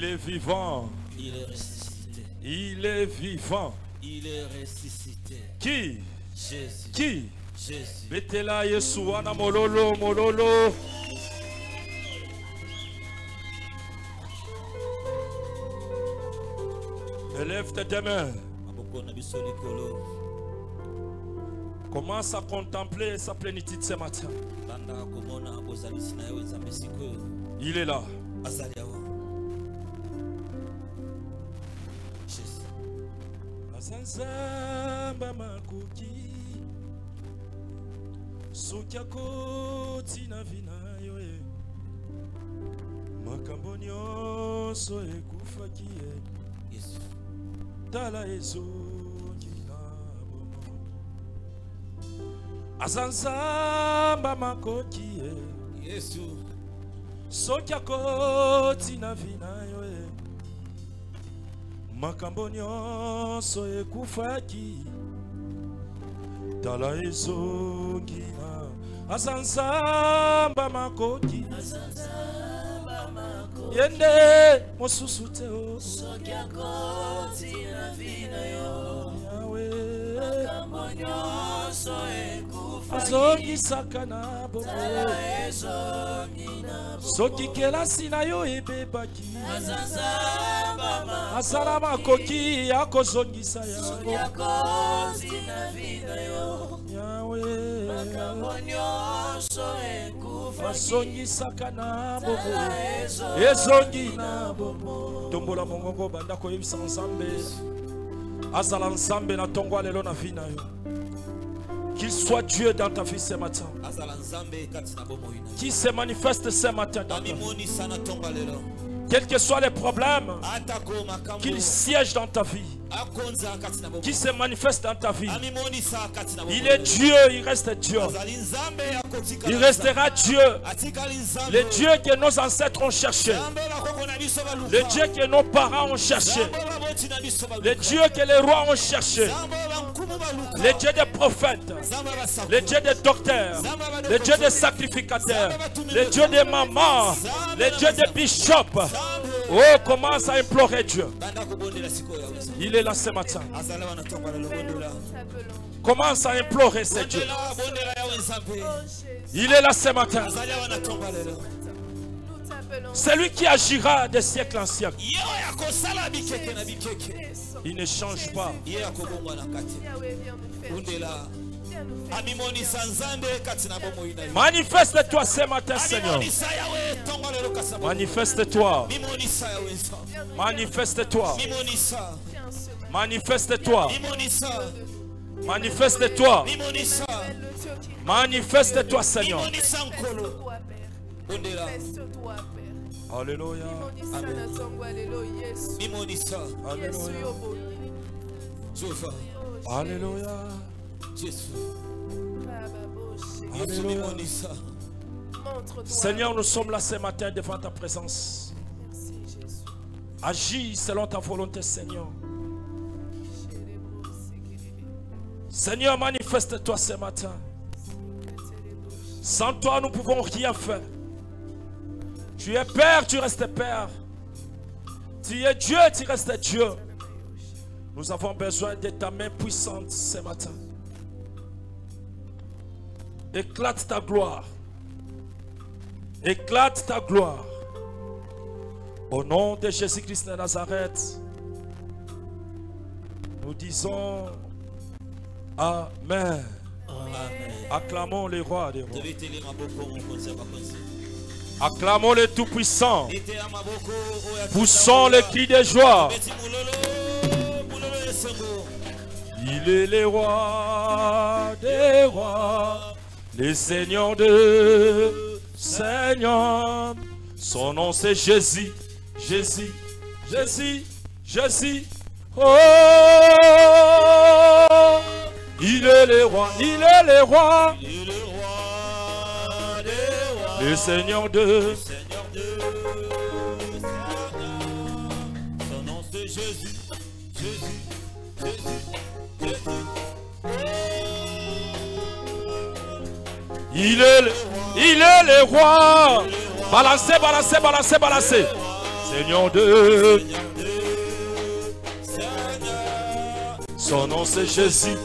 Il est vivant. Il est ressuscité. Il est vivant. Il est ressuscité. Qui? Jésus. Qui? Jésus. Betela Yesu wana mololo mololo. Élève tes mains. Commence à contempler sa plénitude ce matin. Il est là. Azanzamba makuki sokiako tina vina yoe makambo nyonso ekufaki tala ezongi na bomo azanzamba makoki Yesu sokiako tina vina yoe makambo nyonso ekufaki tala ezongi na azanzamba makoki yende mosusu te o azongisaka na bomo soki kelasi na yo ebebaki asala makoki ya kozongisa yango yawe azongisaka na bomo ezongi na bomo tombola mongongo banda koyebisa nzambe azala nzambe na tongo lelo na vie na yo. Qu'il soit Dieu dans ta vie ce matin. Qui se manifeste ce matin dans ta vie. Quels que soient les problèmes, qu'il siège dans ta vie. Qui se manifeste dans ta vie. Il est Dieu, il reste Dieu. Il restera Dieu. Le Dieu que nos ancêtres ont cherché. Le Dieu que nos parents ont cherché. Le Dieu que les rois ont cherché. Le Dieu des prophètes. Le Dieu des docteurs. Le Dieu des sacrificateurs. Le Dieu des mamans. Le Dieu des bishops. Oh, commence à implorer Dieu. Il est là ce matin. Commence à implorer ce Dieu. Il est là ce matin. C'est lui qui agira de siècle en siècle. Il ne change pas. Manifeste-toi ce matin, Seigneur. Manifeste-toi. Manifeste-toi. Manifeste-toi. Manifeste-toi. Manifeste-toi, Seigneur. Alléluia. Alléluia. Alléluia. Seigneur, nous sommes là ce matin devant ta présence. Agis selon ta volonté, Seigneur. Seigneur, manifeste-toi ce matin. Sans toi, nous ne pouvons rien faire. Tu es Père, tu restes Père. Tu es Dieu, tu restes Dieu. Nous avons besoin de ta main puissante ce matin. Éclate ta gloire. Éclate ta gloire. Au nom de Jésus-Christ de Nazareth, nous disons Amen. Amen. Acclamons les rois des rois. Acclamons le Tout-Puissant. Poussons les cris de joie. Il est le roi des rois, le Seigneur de Seigneur. Son nom c'est Jésus, Jésus, Jésus, Jésus. Oh, il est le roi, il est le roi, il est le roi des rois, le Seigneur de son nom c'est Jésus, Jésus, Jésus, Jésus. Il est le roi. Balancez, balancez, balancez, balancez. Seigneur de son nom c'est Jésus.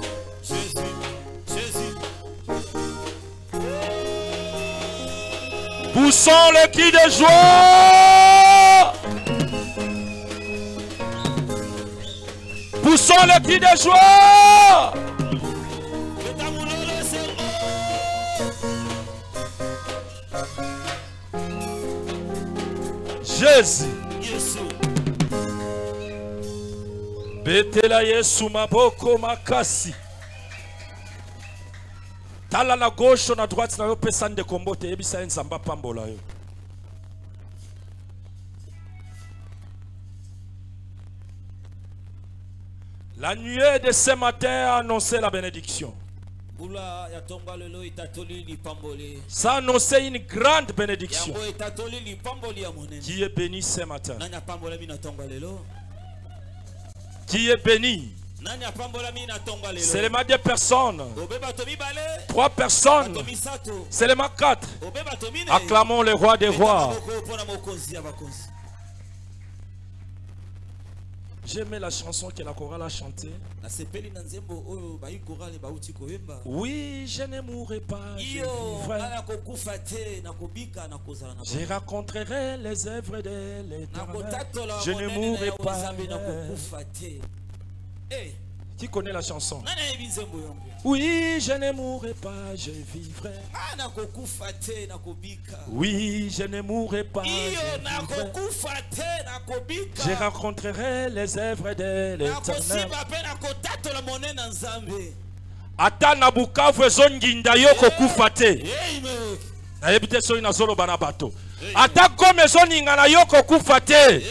Poussons le cri de joie. Poussons le cri de joie. Jésus. Betela Yesu maboko makasi. Tala na gauche na droite na yo pesa nde kombote ebisa nzamba pambola yo. La nuée de ce matin a annoncé la bénédiction. Ça a annoncé une grande bénédiction. Qui est béni ce matin? Qui est béni? Seulement 2 personnes. 3 personnes. Seulement 4. Acclamons le roi des rois. J'aimais la chanson que la chorale a chantée. Oui, je ne mourrai pas, je vivrai. Je rencontrerai les œuvres de l'Éternel. Je ne mourrai pas. Qui connaît la chanson? Oui, je ne mourrai pas, je vivrai. Oui, je ne mourrai pas, je rencontrerai les œuvres de l'Éternel. Ata na Bukavu ezonginda yo kokufa te. Nayebi te soki nazoloba na bato. Ata Goma ezoninga na yo kokufa te.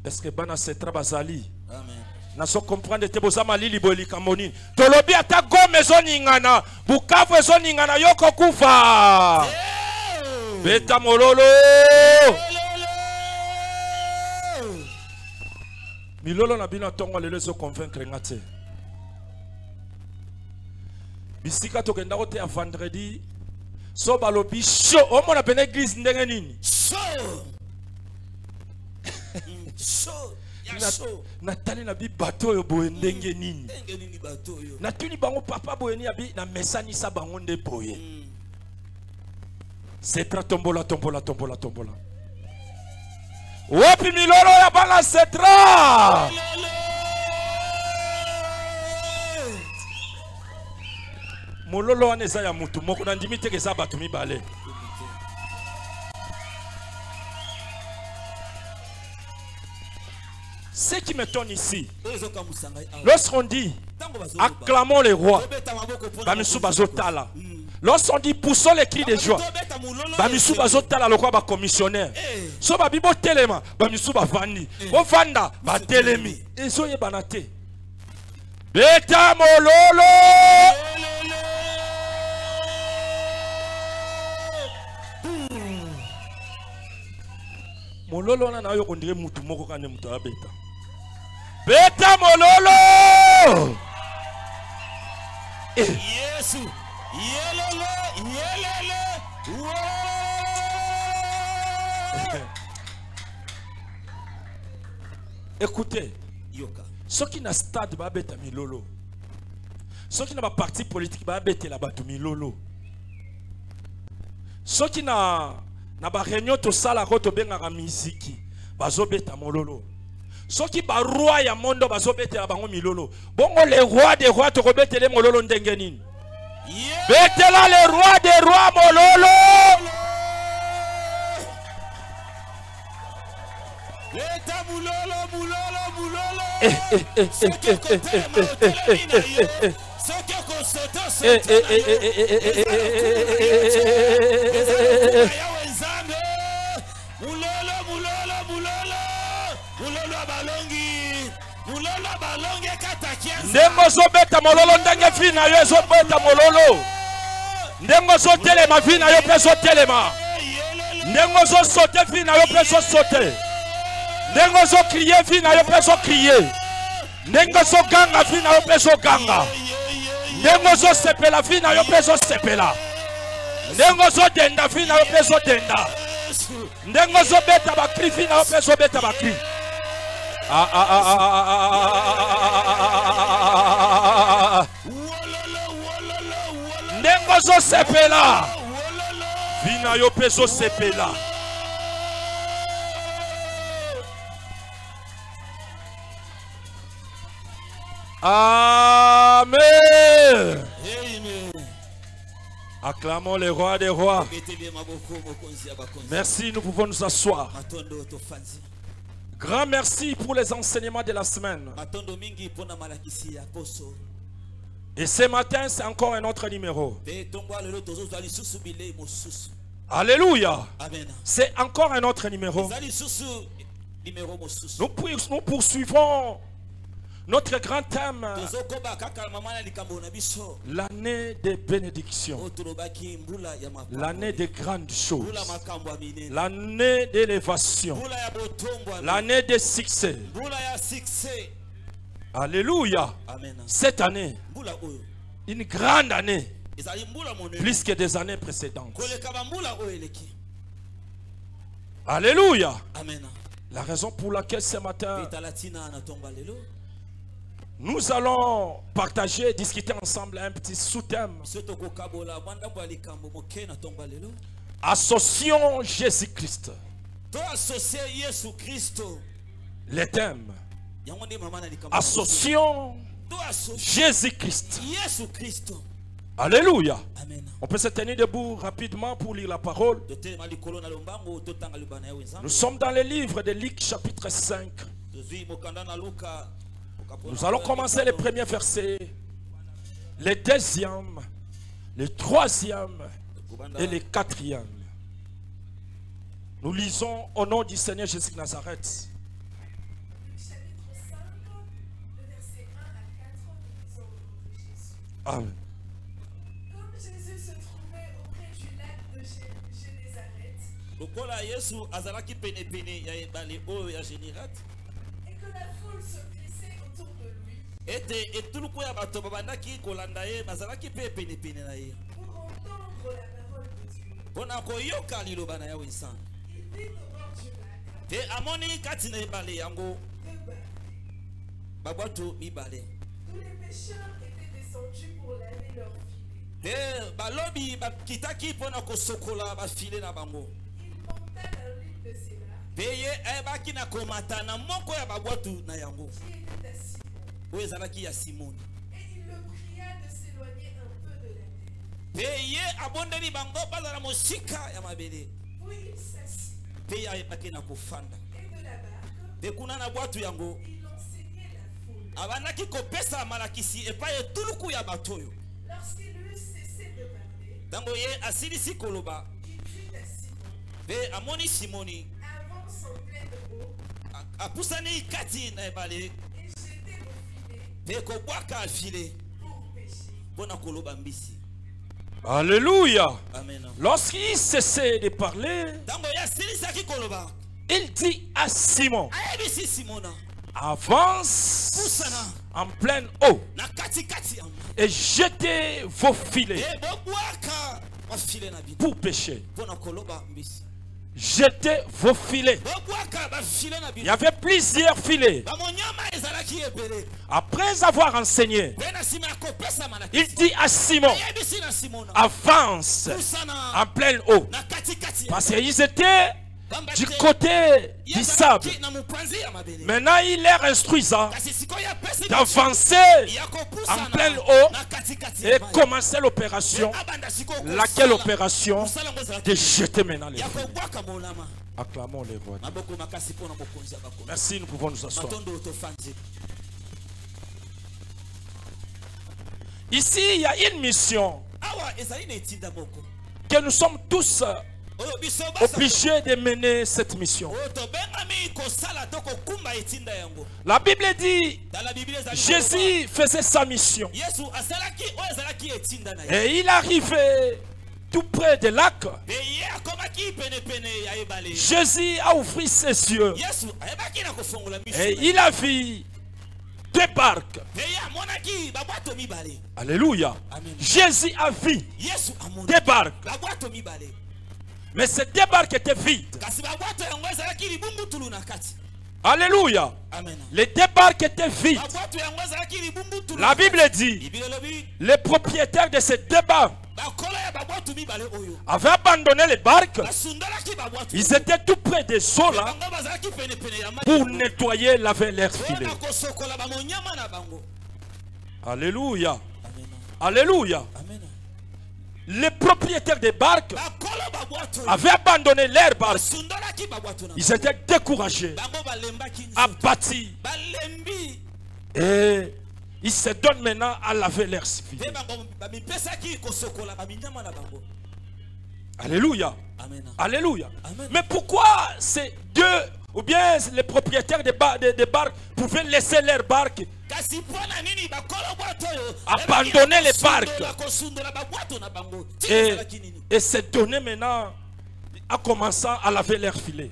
Est-ce que bana setra bazali? Amen. Naso comprendre te bozama lili bolika monini. Tolobi ata Goma ezoningana, Bukavu ezoningana yo kokufa. Beta mololo. Milolo na bino tongo lelo zo convaincre ngate. Bisika tokenda kote ya vendredi. So balobi show. Omo na pene église ndenge nini? Show. Natali na bi bato yo boye ndenge nini? Natuni bango papa boye ni abi na mesani sa bango nde boye. Setra tombola tombola tombola tombola. Wapi milolo ya bala setra? Mololo wana eza ya mutu moko na ndimi teke eza bato mibale. Ce qui m'étonne ici, lorsqu'on dit acclamons les rois, Bamisou Bazotala. Lorsqu'on dit poussons les cris de joie, Bamisou Bazotala le roi ba commissionnaire. So babibo telema, Bamisou Bavandi. Bovanda ba telemi. Eso ye banate. Beta mololo. Mololo na yo kondire mutu moko kane mutu abeta. Beta mololo. Yesu. Yelele, yelele. Écoutez, ceux qui na stade ba beta milolo. Ceux qui na ba parti politique ba beta la batu milolo. Ceux qui na ba réunion to sala ko to benga miziki bazobeta mololo. Soki ba roi ya mondo bazobeta bango milolo. Bongo les rois des rois to kobeta le mololo ndenge nini? Betela le roi des rois mololo. Beta mololo mololo mololo. Soki ko soto soto. Ndengo zo beta mololo ndenge fina yo zo beta mololo. Ndengo zo telema fina yo peso telema. Ndengo zo sote fina yo peso sote. Ndengo zo crier fina yo peso crier. Ndengo zo ganga fina yo peso ganga. Ndengo zo sepela fina yo peso sepela. Ndengo zo denda fina yo peso denda. Ndengo zobeta bakri fina ope zobeta bakri. Ndengo zo sepela. Vina yo pe zo sepela. Amen. Amen. Acclamons le roi des rois. Merci, nous pouvons nous asseoir. Grand merci pour les enseignements de la semaine. Et ce matin, c'est encore un autre numéro. Alléluia. C'est encore un autre numéro. Nous poursuivons notre grand thème, l'année des bénédictions, l'année des grandes choses, l'année d'élévation, l'année des succès. Alléluia. Cette année, une grande année, plus que des années précédentes. Alléluia. La raison pour laquelle ce matin nous allons partager, discuter ensemble un petit sous-thème. Associons Jésus-Christ. Les thèmes. Associons Jésus-Christ. Alléluia. On peut se tenir debout rapidement pour lire la parole. Nous sommes dans le livre de Luc chapitre 5. Nous allons commencer le premier verset, le deuxième, le troisième et le quatrième. Nous lisons au nom du Seigneur Jésus de Nazareth. Amen. Comme Jésus se trouvait auprès du lac de Génézareth, et que la foule se pressait autour de lui, pour entendre la parole de Dieu, il vit au bord du lac deux barques. Tous les pêcheurs étaient descendus pour laver leurs filets. Il monta dans l'une de ces barques, qui était à Simon. Et il le pria de s'éloigner un peu de la mer. Puis il s'assit. Et de la barque, il enseignait la foule. Lorsqu'il eut cessé de parler, il dit à Simon, avance en pleine eau et jetez vos filets pour pêcher. Alléluia. Amen. Lorsqu'il cessait de parler, il dit à Simon, avance en pleine eau et jetez vos filets pour pêcher. Jetez vos filets. Il y avait plusieurs filets. Après avoir enseigné, il dit à Simon, avance en pleine eau. Parce qu'ils étaient du côté du sable. Maintenant, il leur instruisa d'avancer en pleine eau et commencer l'opération. Laquelle opération? De jeter maintenant les filets. Acclamons les rois. Merci, nous pouvons nous asseoir. Ici, il y a une mission que nous sommes tous obligés de mener cette mission. La Bible dit Jésus faisait sa mission et il arrivait tout près du lac. Jésus a ouvert ses yeux et il a vu deux barques. Alléluia. Jésus a vu deux barques. Mais ces deux barques étaient vides. Alléluia. Amen. Les deux barques étaient vides. La Bible dit, les propriétaires de ces deux barques avaient abandonné les barques. Ils étaient tout près des eaux là pour nettoyer, laver leurs filets. Alléluia. Alléluia. Les propriétaires des barques avaient abandonné leurs barques. Ils étaient découragés, abattus. Et ils se donnent maintenant à laver leurs filets. Alléluia. Alléluia. Mais pourquoi ces deux, ou bien les propriétaires des barques pouvaient laisser leurs barques, abandonner les barques et se donner maintenant à commencer à laver leurs filets?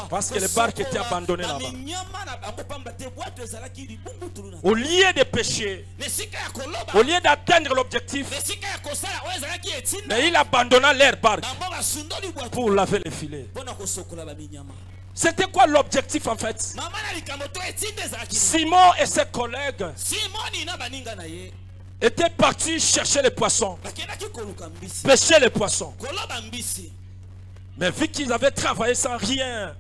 Parce que les barques étaient abandonnées là-bas. Au lieu de pécher, au lieu d'atteindre l'objectif, mais il abandonna leurs barques pour laver les filets. C'était quoi l'objectif en fait? Simon et ses collègues étaient partis chercher les poissons, pêcher les poissons. Mais vu qu'ils avaient travaillé sans rien,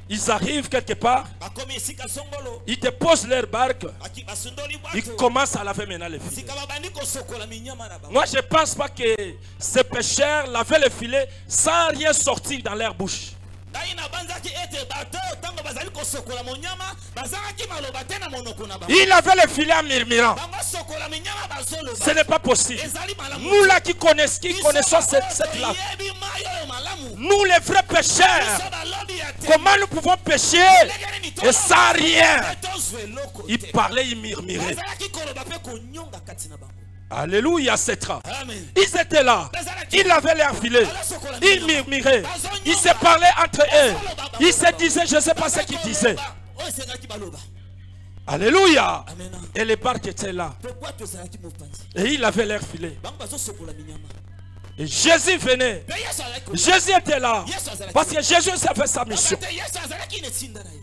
ils arrivent quelque part, ils déposent leur barque, ils commencent à laver maintenant les filets. Moi je ne pense pas que ces pêcheurs lavaient les filets sans rien sortir dans leur bouche. Il avait le filet en murmurant. Ce n'est pas possible. Nous là qui connaissons cette langue, nous les vrais pécheurs, comment nous pouvons pécher et sans rien? Il parlait, il murmurait. Alléluia, c'est ça. Ils étaient là. Ils avaient l'air filé. Ils murmuraient. Ils se parlaient entre eux. Ils se disaient, je ne sais pas ce qu'ils disaient. Alléluia. Et les barques étaient là. Et il avait l'air filé. Et Jésus venait. Jésus était là. Parce que Jésus savait sa mission.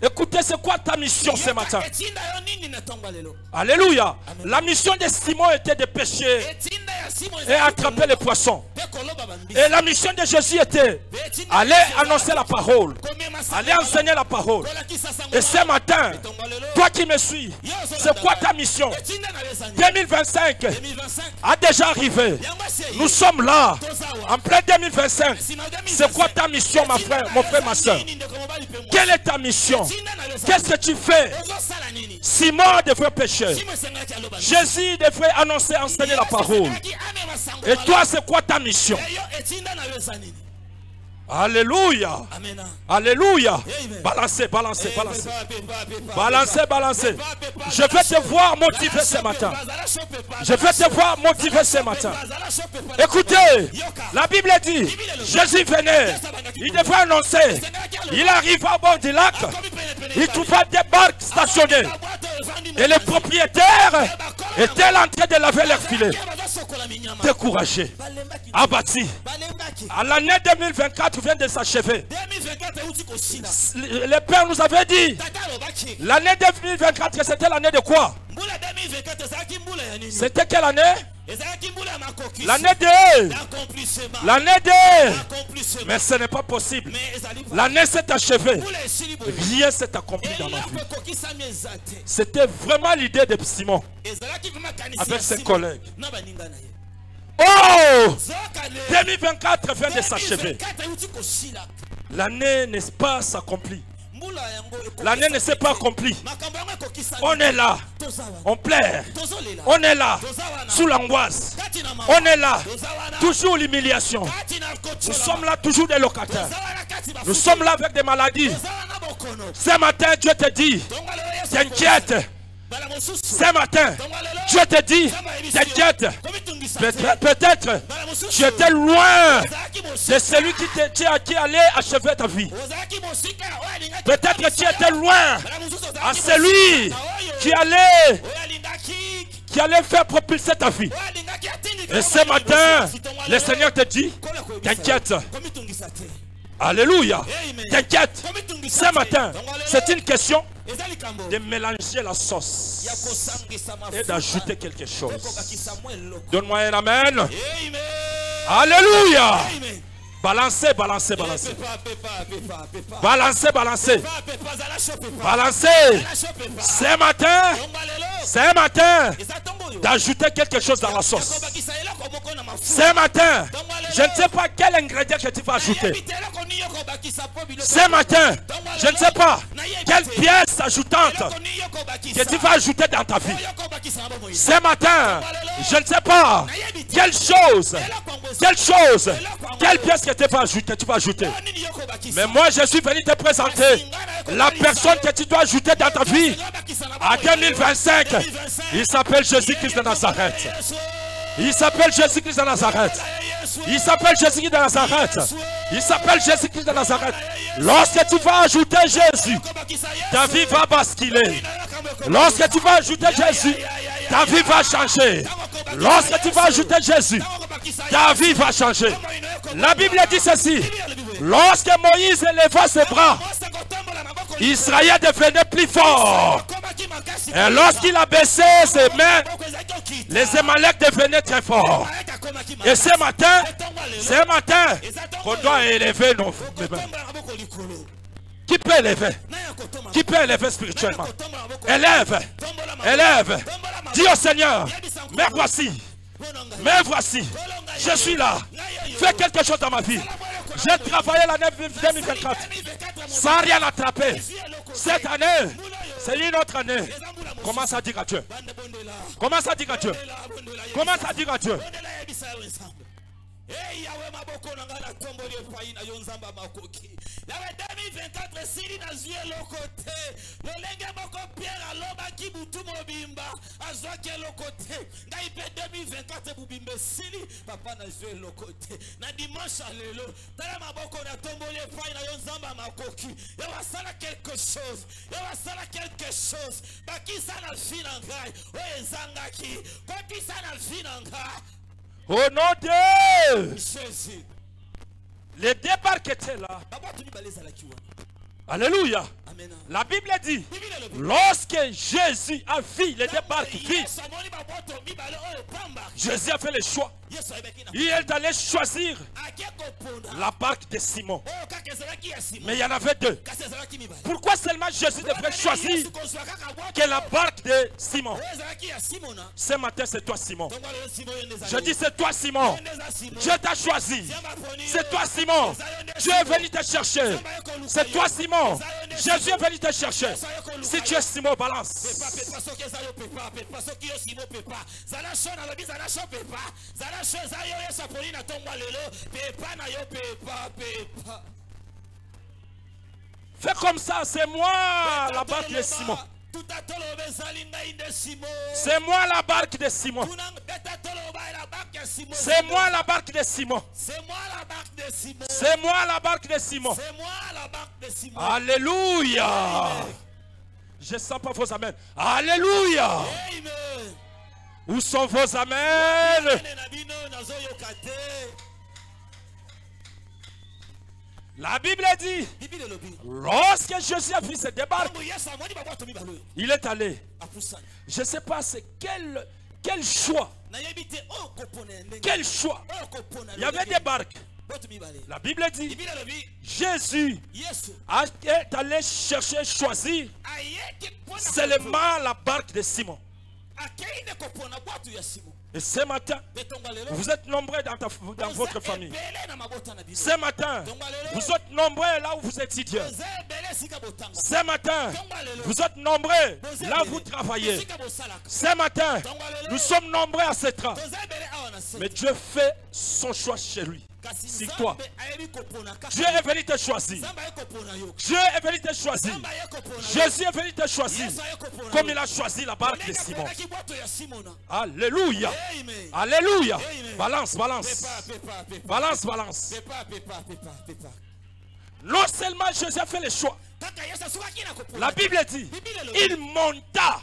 Écoutez, c'est quoi ta mission ce matin? Alléluia. La mission de Simon était de pêcher et attraper les poissons. Et la mission de Jésus était aller annoncer la parole, aller enseigner la parole. Et ce matin, toi qui me suis, c'est quoi ta mission? 2025 a déjà arrivé. Nous sommes là. En plein 2025, c'est quoi ta mission, mon frère, ma soeur? Quelle est ta mission? Qu'est-ce que tu fais? Simon devrait pécher. Jésus devrait annoncer, enseigner la parole. Et toi, c'est quoi ta mission? Alléluia. Alléluia. Balancez, balancez, balancez. Balancez, balancez. Je vais te voir motiver ce matin. Je vais te voir motiver ce matin. Écoutez, la Bible dit, Jésus venait. Il devait annoncer. Il arriva au bord du lac. Il trouva des barques stationnées. Et les propriétaires étaient en train de laver leurs filets. Découragés, abattus. À l'année 2024 vient de s'achever. Le Père nous avait dit, l'année 2024 c'était l'année de quoi? C'était quelle année? L'année 2. L'année 2. Mais ce n'est pas possible. L'année s'est achevée. Rien s'est accompli dans ma vie. C'était vraiment l'idée de Simon avec ses collègues. Oh, 2024 vient de s'achever. L'année n'est pas s'accomplie. L'année ne s'est pas accomplie. On est là, on pleure. On est là, sous l'angoisse. On est là, toujours l'humiliation. Nous sommes là, toujours des locataires. Nous sommes là avec des maladies. Ce matin, Dieu te dit, t'inquiète. Ce matin, Dieu te dit, t'inquiète. Peut-être tu étais loin de celui qui allait achever ta vie. Peut-être tu étais loin à celui qui allait faire propulser ta vie. Et ce matin, le Seigneur te dit, t'inquiète. Alléluia. T'inquiète. Ce matin, c'est une question de mélanger la sauce et d'ajouter quelque chose. Donne-moi un amen. Alléluia. Balancez, balancez, balancez. Balancez, balancez. Balancez. Ce matin, d'ajouter quelque chose dans la sauce. Ce matin, je ne sais pas quel ingrédient que tu vas ajouter. Ce matin, je ne sais pas quelle pièce ajoutante que tu vas ajouter dans ta vie. Ce matin, je ne sais pas quelle pièce que tu vas ajouter. Mais moi, je suis venu te présenter la personne que tu dois ajouter dans ta vie à 2025. Il s'appelle Jésus-Christ de Nazareth. Il s'appelle Jésus-Christ de Nazareth. Il s'appelle Jésus-Christ de Nazareth. Il s'appelle Jésus-Christ de Nazareth. Lorsque tu vas ajouter Jésus, ta vie va basculer. Lorsque tu vas ajouter Jésus, ta vie va changer. Lorsque tu vas ajouter Jésus, ta vie va changer. La Bible dit ceci. Lorsque Moïse éleva ses bras, Israël devenait plus fort. Et lorsqu'il a baissé ses mains, les Amalek devenaient très forts. Et ce matin, on doit élever nos mains. Qui peut élever? Qui peut élever spirituellement? Élève. Élève. Dis au Seigneur, mais voici, je suis là. Fais quelque chose dans ma vie. J'ai travaillé l'année 2024 sans rien attraper. Cette année, c'est une autre année. Commence à dire à Dieu. Commence à dire à Dieu. Commence à dire à Dieu. Hey, Yahweh maboko nangala tomboli epai na yonzamba makoki. Yahweh 2024 siri na zue lokote. Lolenge moko Pierre aloba ki butu mobimba. Azwa ke lokote. Ngai pe 2024 bubimbe siri. Papa na zue lokote. Na dimanche lelo. Tala maboko na tomboli epai na yonzamba makoki. Yawa sala quelque chose. Yawa sala quelque chose. Baki sana fina ngai. Oye zangaki. Koti sana fina ngai. Au nom de Jésus. Les débarques étaient là. Alléluia. Amen. La Bible dit, lorsque Jésus a vu les débarques, Jésus a fait le choix. Il allait choisir la barque de Simon. Mais il y en avait deux. Pourquoi seulement Jésus devrait choisir que la barque de Simon? Ce matin, c'est toi, Simon. Je dis, c'est toi, Simon. Dieu t'a choisi. C'est toi, Simon. Dieu est venu te chercher. C'est toi, Simon. Jésus est venu te chercher. Si tu es Simon, balance. Fais comme ça, c'est moi la barque de Simon. C'est moi la barque de Simon. C'est moi la barque de Simon. C'est moi la barque de Simon. Alléluia. Je ne sens pas vos amens. Alléluia. Où sont vos amens? La Bible dit, lorsque Jésus a vu se débarquer, il est allé. Je ne sais pas c'est quel choix. Quel choix. Il y avait des barques. La Bible dit, Jésus est allé chercher, choisir seulement la barque de Simon. Et ce matin, vous êtes nombreux dans votre famille. Ce matin, vous êtes nombreux là où vous étudiez. Ce matin, vous êtes nombreux là où vous travaillez. Ce matin, nous sommes nombreux à cette heure. Mais Dieu fait son choix chez lui. C'est toi. Dieu est venu te choisir. Dieu est venu te choisir. Jésus est venu te choisir. Comme il a choisi la barque de Simon. Alléluia. Alléluia. Balance, balance. Balance, balance. Non seulement Jésus a fait le choix. La Bible dit, il monta.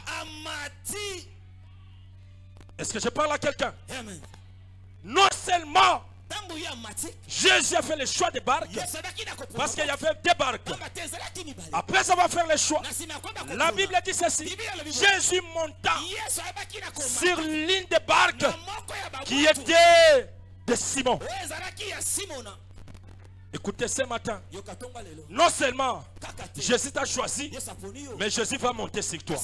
Est-ce que je parle à quelqu'un? Non seulement Jésus a fait le choix des barques, parce qu'il y avait des barques. Après avoir fait le choix, la Bible dit ceci: Jésus monta sur l'une des barques qui était de Simon. Écoutez ce matin, non seulement Jésus t'a choisi, mais Jésus va monter sur toi.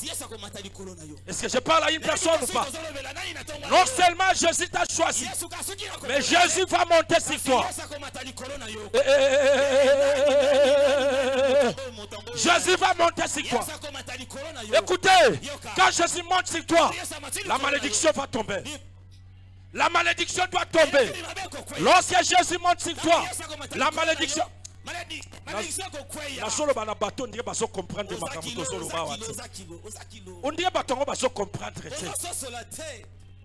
Est-ce que je parle à une personne ou pas? Non seulement Jésus t'a choisi, mais Jésus va monter sur toi. Jésus va monter sur toi. Écoutez, quand Jésus monte sur toi, la malédiction va tomber. La malédiction doit tomber. Lorsque Jésus monte sur toi, la malédiction. On dirait comprendre.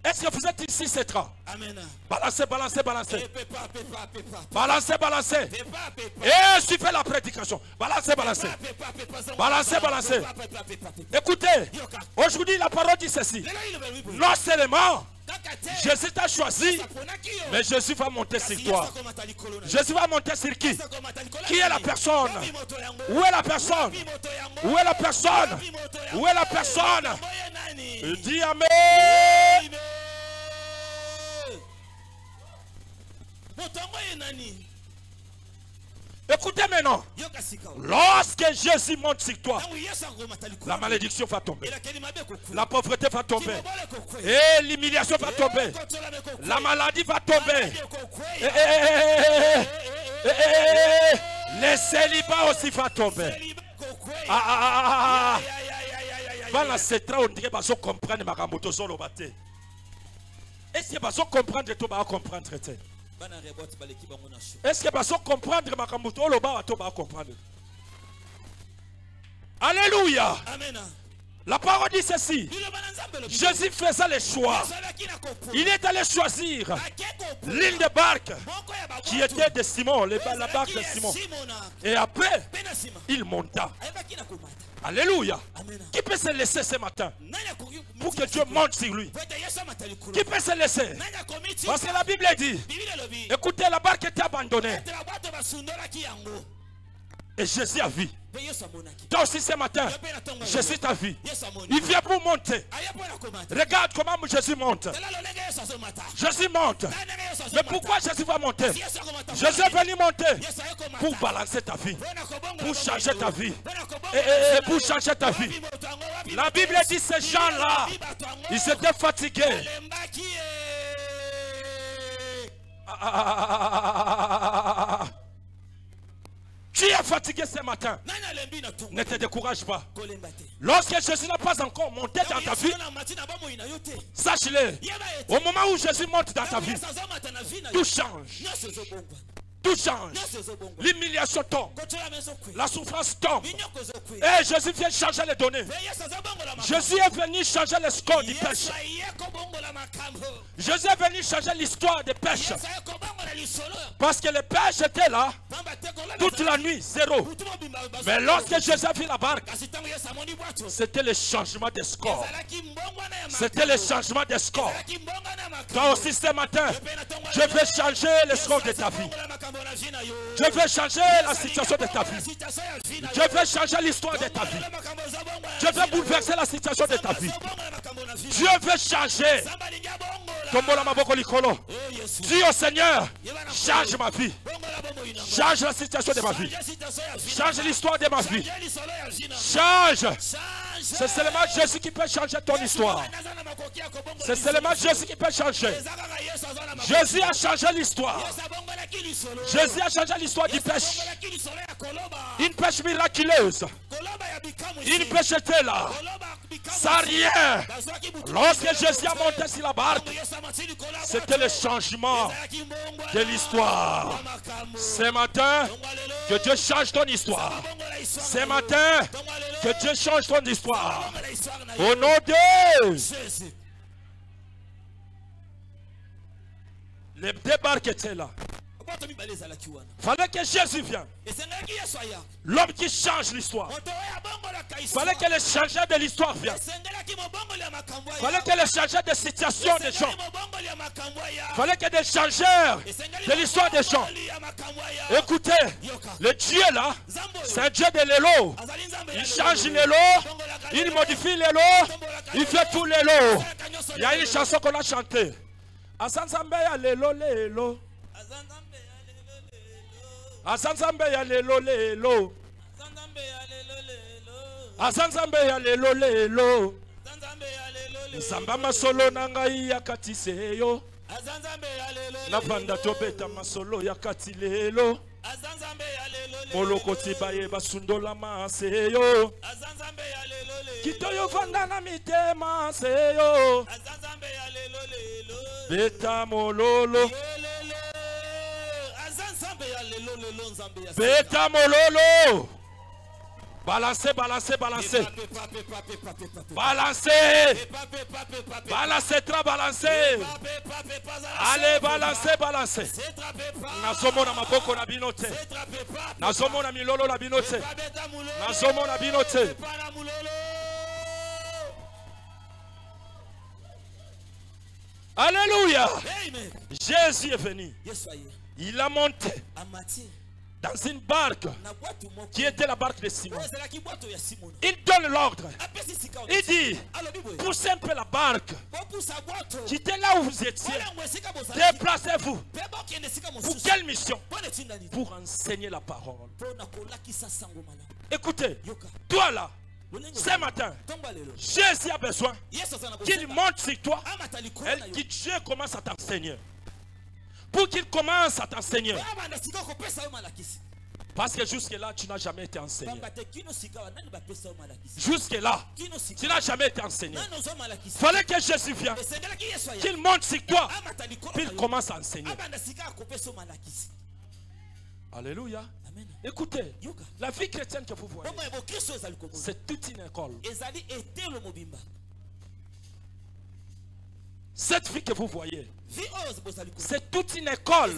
Est-ce que vous êtes ici, c'est ça? Balancez, balancez, balancez. Balancez, balancez. Et suivez la prédication. Balancez, balancez. Balancez, balancez. Écoutez, aujourd'hui la parole dit ceci: non seulement Jésus t'a choisi, mais Jésus va monter sur toi. Jésus va monter sur qui? Qui est la personne? Où est la personne? Où est la personne? Où est la personne? Dis Amen. Écoutez maintenant, lorsque Jésus monte sur toi, la malédiction va tomber, la pauvreté va tomber, et l'humiliation va tomber, la maladie va tomber, le célibat aussi va tomber. Voilà, c'est très, on dirait que comprendre ma ramoto solo bate. Est-ce que vous comprendre tout va comprendre? Est-ce que vous comprendre ma ramoto solo bate va comprendre? Alléluia. La parole dit ceci: Jésus faisait le choix. Il est allé choisir l'île de barque qui était de Simon, la barque de Simon. Et après, il monta. Alléluia. Qui peut se laisser ce matin pour que Dieu monte sur lui? Qui peut se laisser? Parce que la Bible dit, écoutez, la barque était abandonnée. Et Jésus a vu. Toi aussi ce matin, Jésus t'a vu. Il vient pour monter. Regarde comment Jésus monte. Jésus monte. Mais pourquoi Jésus va monter? Jésus est venu monter pour balancer ta vie, pour changer ta vie, et pour changer ta vie. La Bible dit ces gens-là, ils étaient fatigués. Tu es fatigué ce matin. Ne te décourage pas. Lorsque Jésus n'a pas encore monté dans ta vie, sache-le, au moment où Jésus monte dans ta vie, tout change. Tout change. L'humiliation tombe. La souffrance tombe. Et Jésus vient changer les données. Jésus est venu changer le score du péché. Jésus est venu changer l'histoire des péchés. Parce que le péché était là toute la nuit, zéro. Mais lorsque Jésus a vu la barque, c'était le changement des scores. C'était le changement des scores. Toi aussi ce matin, je vais changer le score de ta vie. Je vais changer la situation de ta vie. Je vais changer l'histoire de ta vie. Je vais bouleverser la situation de ta vie. Dieu veut changer. Dis au Seigneur, change ma vie. Change la situation de ma vie. Change l'histoire de ma vie. Change. C'est seulement Jésus qui peut changer ton histoire. C'est seulement Jésus qui peut changer. Jésus a changé l'histoire. Jésus a changé l'histoire du péché. Une pêche miraculeuse. Une pêche était là. Sans rien. Lorsque Jésus a monté sur la barque, c'était le changement de l'histoire. Ce matin, que Dieu change ton histoire. Ce matin, que Dieu change ton histoire. Au nom de Jésus. Les deux barques étaient là. Fallait que Jésus vienne. L'homme qui change l'histoire. Fallait que le changeur de l'histoire vienne. Fallait que le changeur de situation des gens. Fallait que des changeurs de l'histoire des gens. Écoutez, le Dieu là, c'est un Dieu de l'élo. Il change l'élo, il modifie l'élo, il fait tout l'élo. Il y a une chanson qu'on a chantée. Asanzambe ya l'élo l'élo. Asanzambe ya l'élo l'élo. Asanzambe ya l'élo l'élo. Nzamba masolo nangai yakati seyo. Navanda tobeta masolo yakati lelo. Moloko tibaye basundola maseyo. Kitoyo vanda na mitema seyo. Beta mololo. Beta mololo. Balancez, balancez, balancez. Balancez. Balancez, très balancez. Allez, balancez, balancez. Nazomona maboko na binote. Nazomona milolo na binote. Nazomona binote. Alléluia. Jésus est venu. Il a monté dans une barque qui était la barque de Simon. Il donne l'ordre. Il dit, poussez un peu la barque. Quittez là où vous étiez. Déplacez-vous. Pour quelle mission? Pour enseigner la parole. Écoutez, toi là, ce matin, Jésus a besoin qu'il monte sur toi et que Dieu commence à t'enseigner. Pour qu'il commence à t'enseigner. Parce que jusque-là, tu n'as jamais été enseigné. Jusque-là, tu n'as jamais été enseigné. Il fallait que Jésus vienne, qu'il monte sur toi, qu'il commence à enseigner. Alléluia. Écoutez, la vie chrétienne que vous voyez, c'est toute une école. Cette vie que vous voyez, c'est toute une école.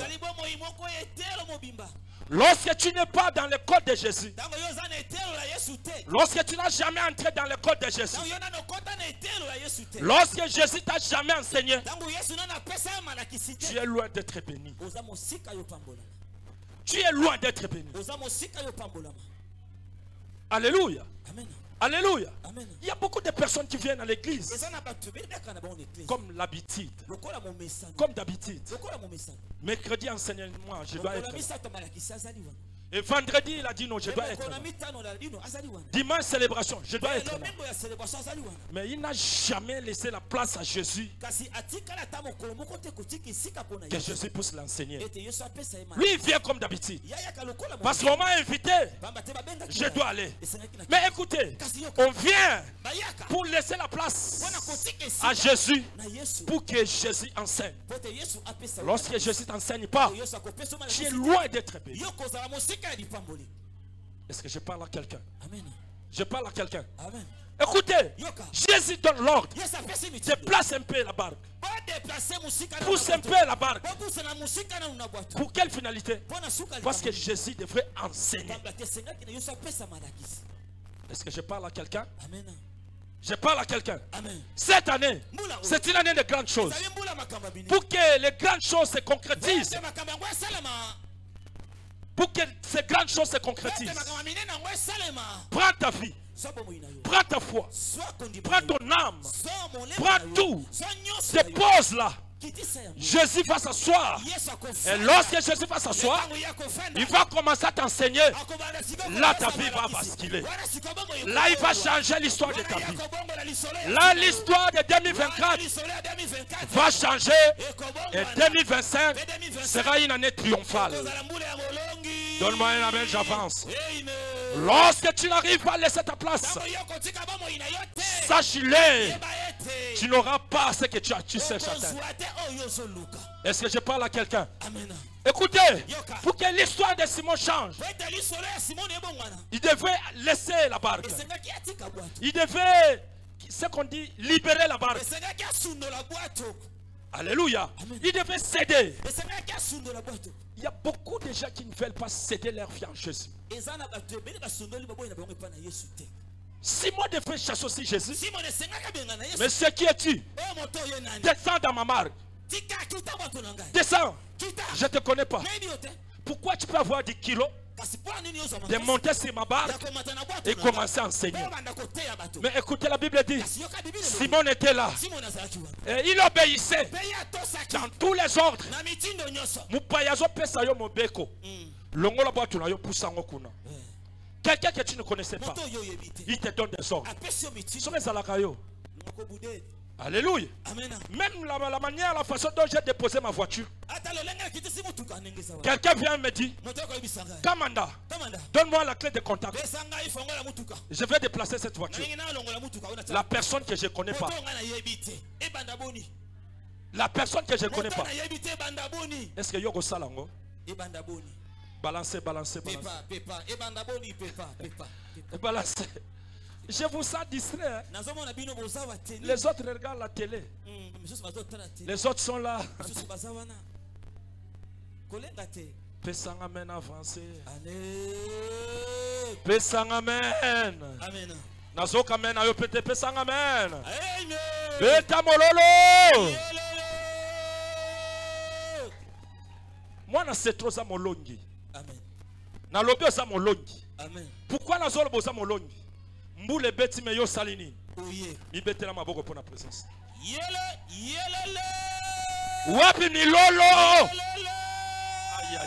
Lorsque tu n'es pas dans l'école de Jésus, lorsque tu n'as jamais entré dans l'école de Jésus, lorsque Jésus t'a jamais enseigné, tu es loin d'être béni. Tu es loin d'être béni. Alléluia. Alléluia. Amen. Il y a beaucoup de personnes qui viennent à l'église comme l'habitude. Comme d'habitude. Mercredi, enseigne-moi, je dois être là. Et vendredi, il a dit non, je dois être là. Dimanche, célébration, je dois être là. Mais il n'a jamais laissé la place à Jésus. Que Jésus puisse l'enseigner. Lui, il vient comme d'habitude. Parce qu'on m'a invité, je dois aller. Mais écoutez, on vient pour laisser la place à Jésus pour que Jésus enseigne. Lorsque Jésus ne t'enseigne pas, tu es loin d'être béni. Est-ce que je parle à quelqu'un? Je parle à quelqu'un. Écoutez, Jésus donne l'ordre. Déplace un peu la barque. Pousse un peu la barque. Pour quelle finalité? Parce que Jésus devrait enseigner. Est-ce que je parle à quelqu'un? Je parle à quelqu'un. Cette année, c'est une année de grandes choses. Pour que les grandes choses se concrétisent. Pour que ces grandes choses se concrétisent. Prends ta vie. Prends ta foi. Prends ton âme. Prends tout. Dépose là. Jésus va s'asseoir. Et lorsque Jésus va s'asseoir, il va commencer à t'enseigner. Là, ta vie va basculer. Là, il va changer l'histoire de ta vie. Là, l'histoire de 2024 va changer. Et 2025 sera une année triomphale. Donne-moi un amen, j'avance. Lorsque tu n'arrives pas à laisser ta place, sache-le, tu n'auras pas ce que tu cherches à atteindre. Est-ce que je parle à quelqu'un? Écoutez, pour que l'histoire de Simon change, il devait laisser la barque. Il devait, ce qu'on dit, libérer la barque. Alléluia. Il devait céder. Il y a beaucoup de gens qui ne veulent pas céder leur vie en Jésus. Simon devrait chasser aussi Jésus. Mais ce qui es-tu? Descends dans ma marque. Descends. Je ne te connais pas. Pourquoi tu peux avoir des kilos, de monter sur ma barque et commencer à enseigner? Mais écoutez, la Bible dit, Simon était là. Et il obéissait dans tous les ordres. Quelqu'un que tu ne connaissais pas, il te donne des ordres. Alléluia. Même la manière, la façon dont j'ai déposé ma voiture. Quelqu'un vient me dire, Kamanda, donne-moi la clé de contact. Je vais déplacer cette voiture. La personne que je ne connais pas. La personne que je ne connais pas. Est-ce que Yoko Salango? Balancez. Balancez. Je vous sens distrait. Hein? Les autres regardent la télé. Les autres sont là. Pesang amen avancé. Pesang amen. Nazok amen ayo pete pesang amen. Beta mololo. Moi na c'est trop ça molongi. Amen. Na lobi ça molongi. Amen. Pourquoi na zolo boza molongi? Mboule beti me yo salini. Oye. Mi bete la maboko pour la présence. Yele. Wapi ni lolo. Aïe.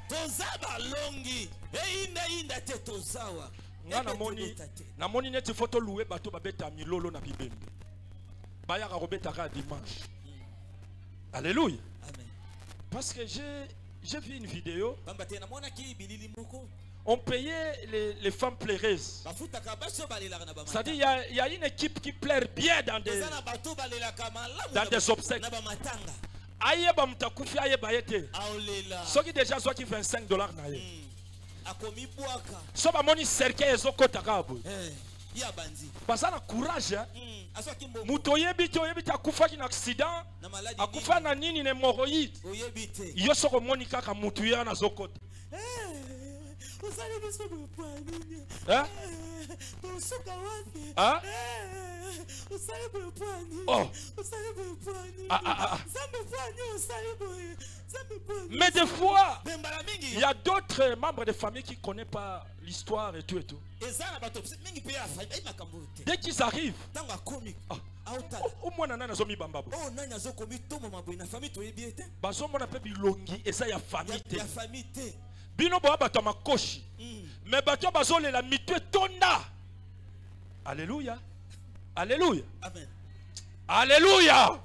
Tozaba longi. Inda te tozawa. Na moni neti photo loué bato babeta mi lolo na bibembe. Baya ka robeta ka dimanche. Alléluia. Amen. Parce que j'ai vu une vidéo. On payait les femmes pleureuses. C'est-à-dire il y a une équipe qui pleure bien dans des obsèques. Aïe bamta kufi aïe bayete. Ce qui déjà soit qui $25 naïe. Soba moni cercueil ezokota kabo. Parce que courage. Mutoye bita kufa ki na accident. Akufa na nini ne hemorroïde. Yo soko moni kaka mutuya na zokota. Hein? Hein? Oh. Mais des fois, il y a d'autres membres de famille qui ne connaissent pas l'histoire et tout et tout. Dès qu'ils arrivent, au moins nana nazomi bambabo. Bazo mona pe bilongi esa ya famille. Bino boa bato makoshi. Mais bato bazole la mitwe tonda. Alléluia. Alléluia. Amen. Alléluia.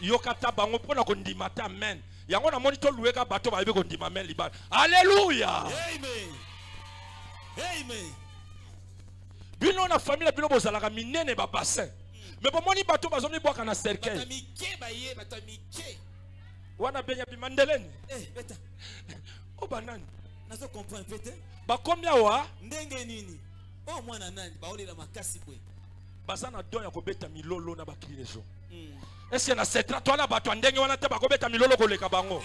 Yokata bango pona kondimata amen. Yango na moni to lueka bato ba ibe kondima amen liba. Alléluia. Amen. Amen. Bino na famille bino bozalaka minene ba bassin. Mais bon moni bato bazomi boaka na cercueil. Batamike baye batamike. Wana benya bimandeleni. Beta. Oh banane. Nazo comprendre peut-être. Ba combien wa? Ndenge nini? Oh mwana nani ba olela makasi bwe. Basana don ya kobeta milolo na ba clients. Est-ce que na setra toi na bato ndenge wana te ba kobeta milolo koleka bango?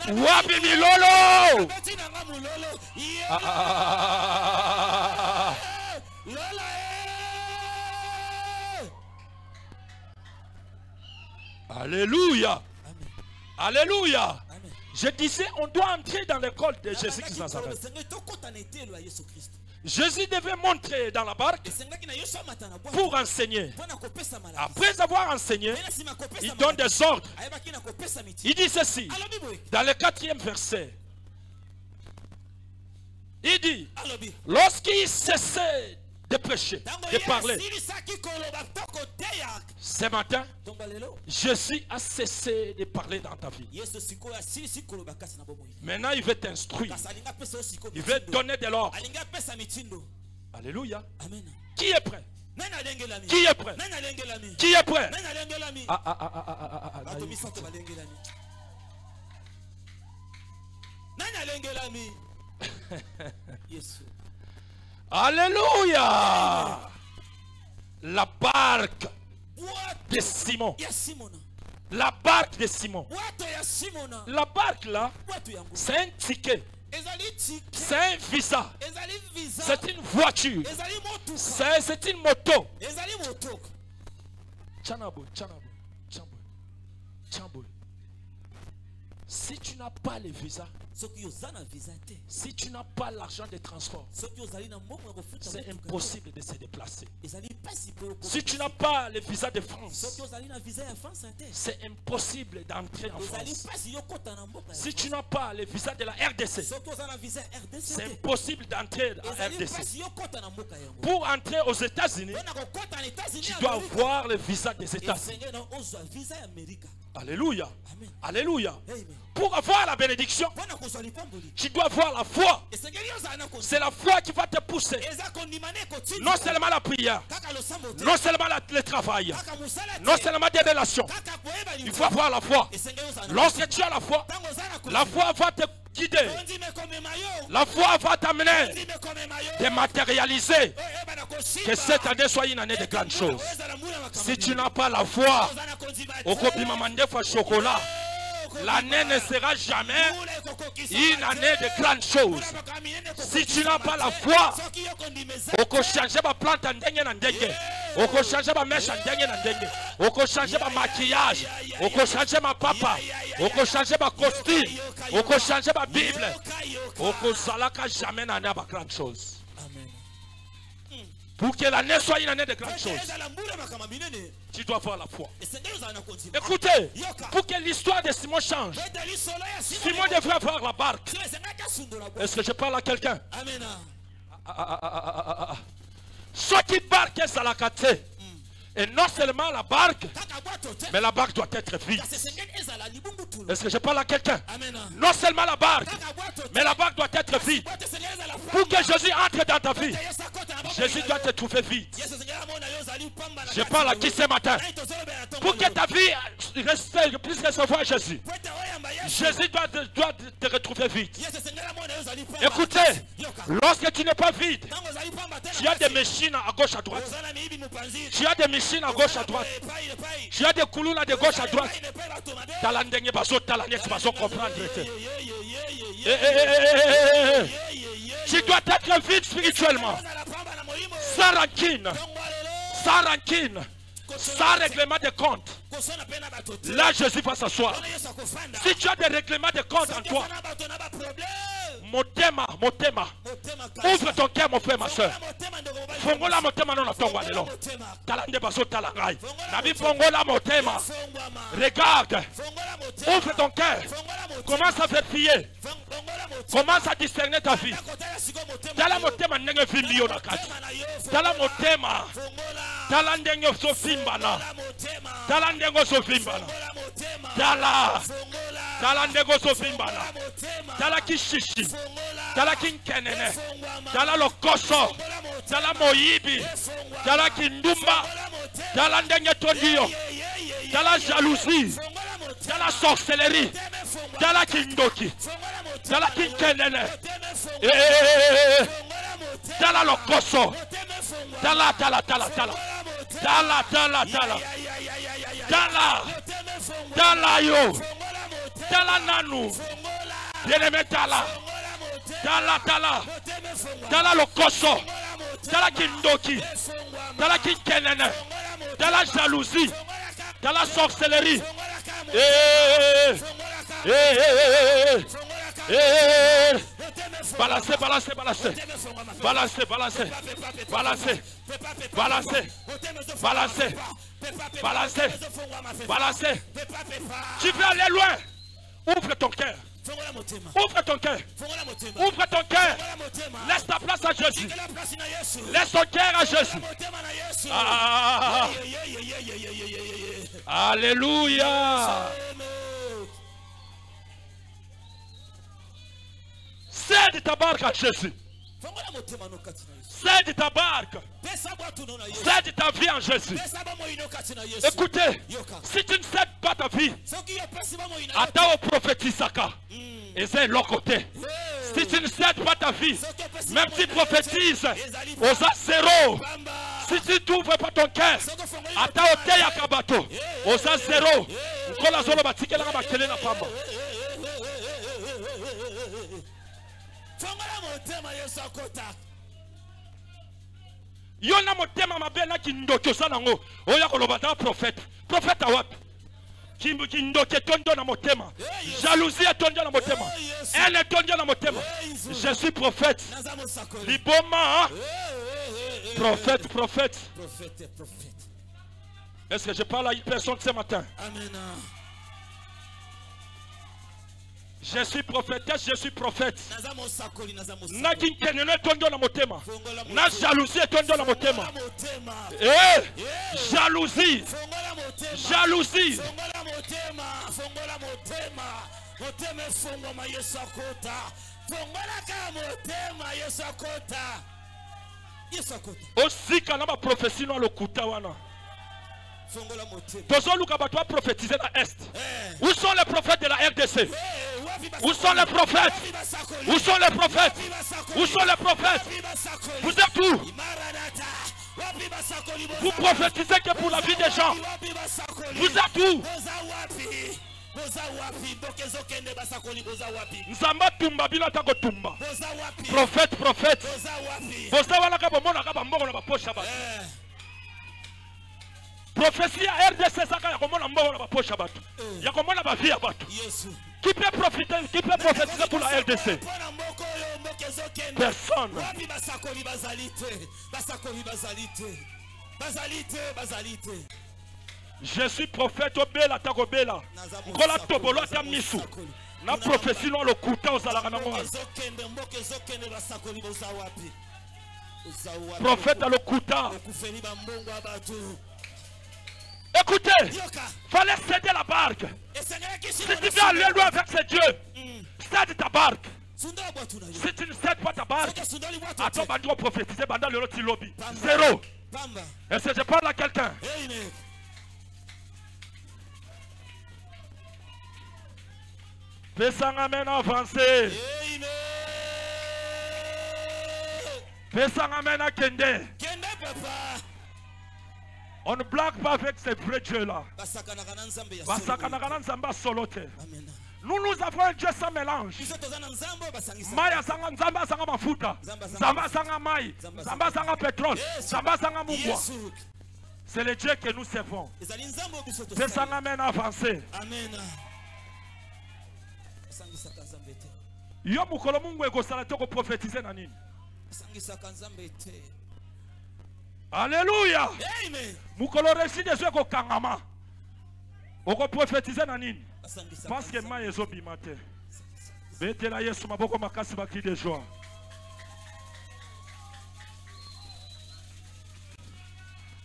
Wapi milolo? Beti na nga mulolo. Lola. Alléluia. Amen. Alléluia. Amen. Je disais, on doit entrer dans l'école de Jésus-Christ de Nazareth. Jésus devait montrer dans la barque pour enseigner. Après avoir enseigné, il donne des ordres. Il dit ceci, dans le 4e verset. Il dit, lorsqu'il cessait de prêcher, de parler, ce matin, Jésus a cessé de parler dans ta vie. Maintenant, il veut t'instruire. Il veut donner de l'ordre. Alléluia. Qui est prêt? Qui est prêt? Qui est prêt? Alléluia. La barque de Simon La barque de Simon. La barque là, c'est un ticket. C'est un visa. C'est une voiture. C'est une moto. Si tu n'as pas le visa, si tu n'as pas l'argent de transport, c'est impossible de se déplacer. Si tu n'as pas le visa de France, c'est impossible d'entrer en France. Si tu n'as pas le visa de la RDC, c'est impossible d'entrer en RDC. Pour entrer aux États-Unis, tu dois avoir le visa des États-Unis. Alléluia. Alléluia. Pour avoir la bénédiction, tu dois avoir la foi. C'est la foi qui va te pousser. Non seulement la prière, non seulement le travail, non seulement des relations. Il faut avoir la foi. Lorsque tu as la foi va te guider. La foi va t'amener, te matérialiser. Que cette année soit une année de grandes choses. Si tu n'as pas la foi, chocolat, l'année ne sera jamais une année de grandes choses. Si tu n'as pas la foi, on peut changer ma plante en dengue en dengue. On peut changer ma mèche en dengue en dengue. On peut changer ma maquillage. On peut changer ma papa. On peut changer ma costume. On peut changer ma Bible. On peut jamais une année de grandes choses. Pour que l'année soit une année de grandes choses, tu dois avoir la foi. Écoutez, pour que l'histoire de Simon change, Simon devrait avoir la barque. Est-ce que je parle à quelqu'un? Ce qui barque est à la caté. Et non seulement la barque, mais la barque doit être vide. Est-ce que je parle à quelqu'un? Non seulement la barque, mais la barque doit être vide. Pour que Jésus entre dans ta vie, Jésus doit te trouver vide. Je parle à qui ce matin? Pour que ta vie puisse recevoir Jésus, Jésus doit te retrouver vide. Écoutez, lorsque tu n'es pas vide, tu as des machines à gauche à droite. Tu as des machines à gauche à droite. Tu as des couloirs de gauche à droite. Tu dois être vide spirituellement. Sans rancune. Sans rancune. Sans règlement de compte. Là, Jésus va s'asseoir. Si tu as des règlements de compte en toi, Motema. Ouvre ton cœur, mon frère, ma soeur. Fongola motema non atongo lelo. Talande baso talangai. Nabi fongola motema. Regarde. Ouvre ton cœur. Commence à vérifier. Commence à discerner ta vie. Tala motema nenge vimbiyo na kati. Tala motema. Tala ndenge sofimbana. Tala ndenge sofimbana. Tala ndenge sofimbana. Tala kishishi. Tala kinkenene. Tala lokoso. Tala moyibi. Tala kindumba. Tala ndenge tondiyo. Tala jalousie. Tala sorcellerie. Tala kindoki. Tala kinkenene. Tala lokoso. Tala. Tala yo. Tala nanu. Bien-aimé tala. Tala lokoso. Tala kindoki. Tala kinkenene. Tala jalousie. Tala sorcellerie. Balancez. Tu veux aller loin? Ouvre ton cœur. Ouvre ton cœur. Ouvre ton cœur. Laisse ta place à Jésus. Laisse ton cœur à Jésus. Alléluia. Cède ta barque à Jésus. Cède ta barque. Cède ta vie en Jésus. Écoutez, si tu ne cèdes pas ta vie, attends au prophète Saka. Et c'est l'autre côté. Si tu ne cèdes pas ta vie, même si tu prophétises aux zéro, Si tu n'ouvres pas ton cœur, ata ote ya kabato, osa zéro. Nkola zolo batikela ka bakele na pamba. Yo na motema mabe na kindoki osanango. Oya koloba ta prophète. Prophète awapi. Kindoki tondo na motema. Jalousie tondo na motema. Haine tondo na motema. Je suis prophète. Liboma. Prophète, prophète. Est-ce que je parle à une personne ce matin? Amen. Je suis prophétesse, je suis prophète. Na kinkenene tondo na motema. Na jalousie tondo na motema. Jalousie. Jalousie. Aussi quand ma prophétie dans le kuta wana. Tozoluka bato prophétiser dans l'Est. Où sont les prophètes de la RDC? Où sont les prophètes? Où sont les prophètes? Où sont les prophètes? Vous êtes où? Vous prophétisez que pour la vie des gens. Vous êtes où? Nzamba tumba bila tako tumba. Prophète, prophète. Bosa wana ka bomona ka bambongo na baposha ba. Prophétie à RDC ça ya komona mbongo na baposha bato. Ya komona ba vie ya bato. Qui peut profiter, qui peut prophétiser pour la RDC? Personne. Je suis prophète obela takobela. Ngola tobolo ta misu. Na prophétie non le kuta ozalaka na ngo. Prophète à le kuta. Écoutez, fallait céder la barque. Si tu veux aller loin avec ce Dieu, cède ta barque. Si tu ne cèdes pas ta barque, attends, tu dois prophétiser pendant le petit lobby. Zéro. Est-ce que je parle à quelqu'un? Pesanga mène avancé. Pesanga mène à Kende. On ne blague pas avec ces vrais dieux-là. Nous avons un Dieu sans mélange. Maya sanga nzamba sanga mafuta. Nzamba sanga mai. Nzamba sanga pétrole. Nzamba sanga mungwa. C'est le Dieu que nous servons. C'est ça amène à avancer. Amen. Yo mukolo mungu ekosala te ko prophétiser na nini? Alléluia. Mukolo resi de ko kangama. Oko prophétiser na nini? Parce que ma yezo bimate. Betela Yesu maboko makasi baki de joie.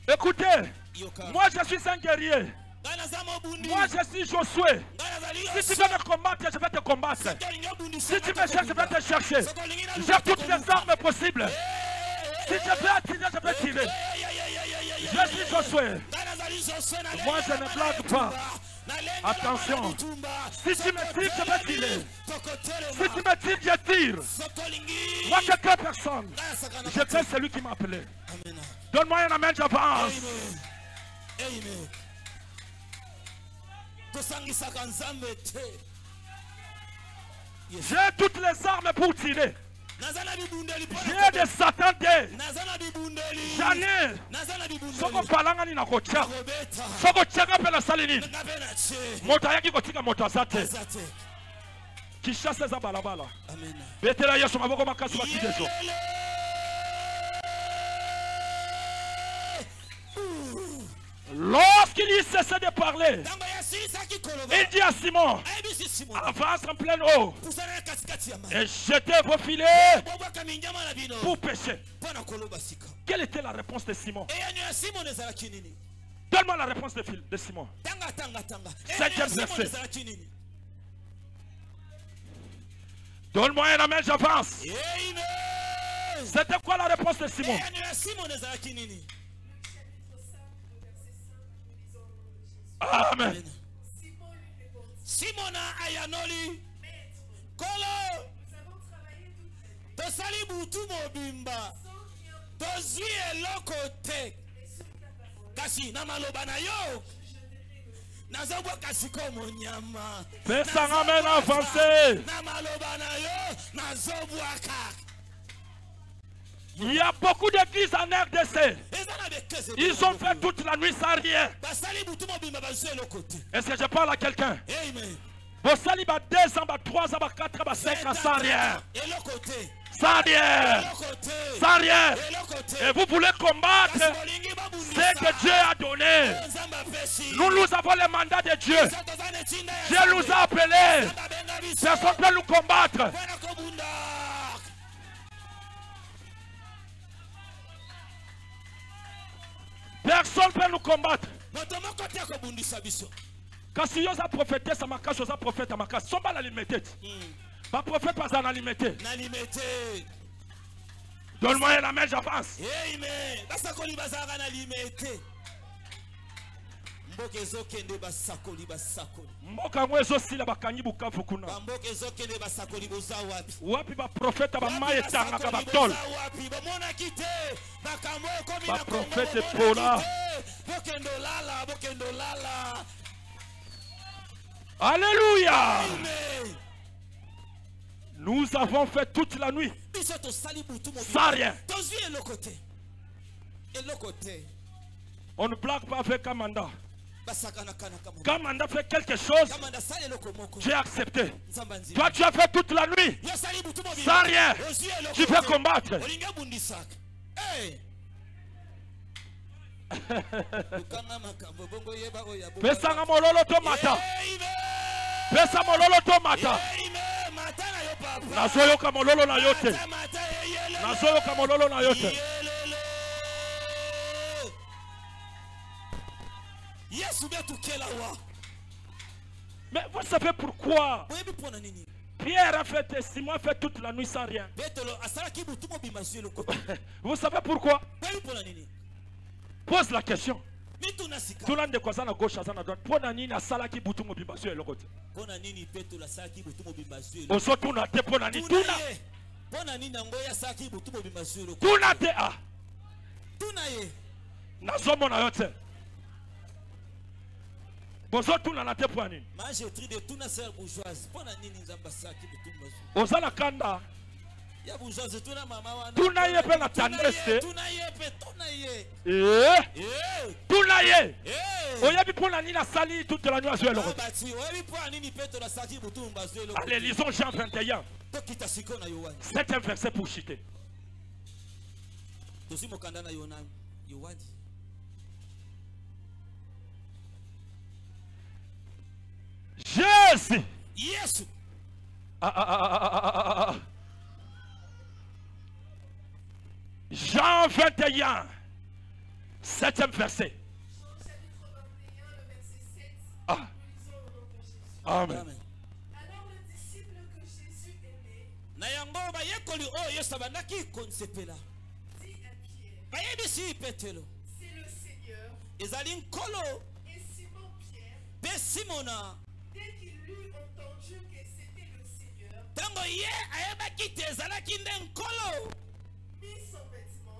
Écoutez, moi je suis un guerrier. Moi je suis Josué. Si tu veux me combattre, je vais te combattre. Si tu me cherches, je vais te chercher. J'ai toutes les armes possibles. Si je peux attirer, je vais tirer. Je suis Josué. Moi je ne blague pas. Attention. Si tu me tires, je vais tirer. Si tu me tires, je tire. Moi je ne peux personne. Je fais celui qui m'a appelé. Donne-moi un amen, j'avance. Amen. J'ai toutes les armes pour tirer. J'ai des satans d'eux. J'en ai. Soko palangani na kocha. Soko chaka pela salini. Mota yaki kotika mota zate. Kishasa za balabala. Betela Yesu maboko makasi bakidezo. Lorsqu'il y cessait de parler, il dit à Simon, avance en pleine eau et jetez vos filets pour pêcher. Quelle était la réponse de Simon? Donne-moi la réponse de Simon. 5e verset. Donne-moi un amen, j'avance. C'était quoi la réponse de Simon? Amen. Simona ayanoli Kolo tosali butu mobimba tozwi eloko te kasi na maloba na yo nazobwaka sikomo nyama pesanga amen avancé na maloba na yo nazobwaka. Il y a beaucoup d'églises en RDC. Ils ont fait toute la nuit sans rien. Est-ce que je parle à quelqu'un? Vos salibats 2 ans, 3 ans, 4 ans, 5 ans sans rien. Sans rien. Sans rien. Et vous voulez combattre ce que Dieu a donné. Nous avons le mandat de Dieu. Dieu nous a appelés. Personne ne peut nous combattre. Personne ne peut nous combattre. Quand si vous avez prophété, ça m'a caché, vous avez prophété, ça m'a caché. Ils ne sont pas limité. Pas prophète, pas à limité. Donne-moi la main, j'avance. Mboka mwezo sila bakanyi Bukavu kuna. Wapi ba profeta ba maye tanga ka batol. Ba profete pola. Alléluia. Nous avons fait toute la nuit sans rien. On ne blague pas avec Kamanda. Kamanda fait quelque chose, j'ai accepté. Toi tu as fait toute la nuit sans rien. Tu veux combattre. Pesanga mololo tomata. Pesa mololo tomata. Nazoyoka mololo na yote. Nazoyoka mololo na yote. Mais vous savez pourquoi Pierre a fait et Simon a fait toute la nuit sans rien. Vous savez pourquoi? Pose la question. Tout le monde est à gauche, à droite. Pour nani na sala ki butu mo bimbasu e lokote. Pour nani ni peto la sala ki butu mo bimbasu e. Oso tuna te pour nani tuna. Pour nani na ngoya sala ki butu mo bimbasu e lokote. Tuna te a. Tuna ye. Na zomo na yote. Bozo tuna na te pour nani. Ma j'ai tri de tuna sœur bourgeoise. Pour nani ni nzamba sala ki butu mo bimbasu. Ozala kanda. Ya bourgeoise tuna mama wana. Tuna ye pe na tendresse. Tuna ye pe tuna ye. Tuna ye. Oyebi pour nani na sali toute la nuit à jouer le rôle. Allez, lisons Jean 21. 7e verset pour chuter. Jésus. Yes. Jean 21, 7e verset. Ah. Amen. Alors le disciple que Jésus aimait dit à Pierre, c'est le Seigneur. Et Simon Pierre, dès qu'il eut entendu que c'était le Seigneur, mit son vêtement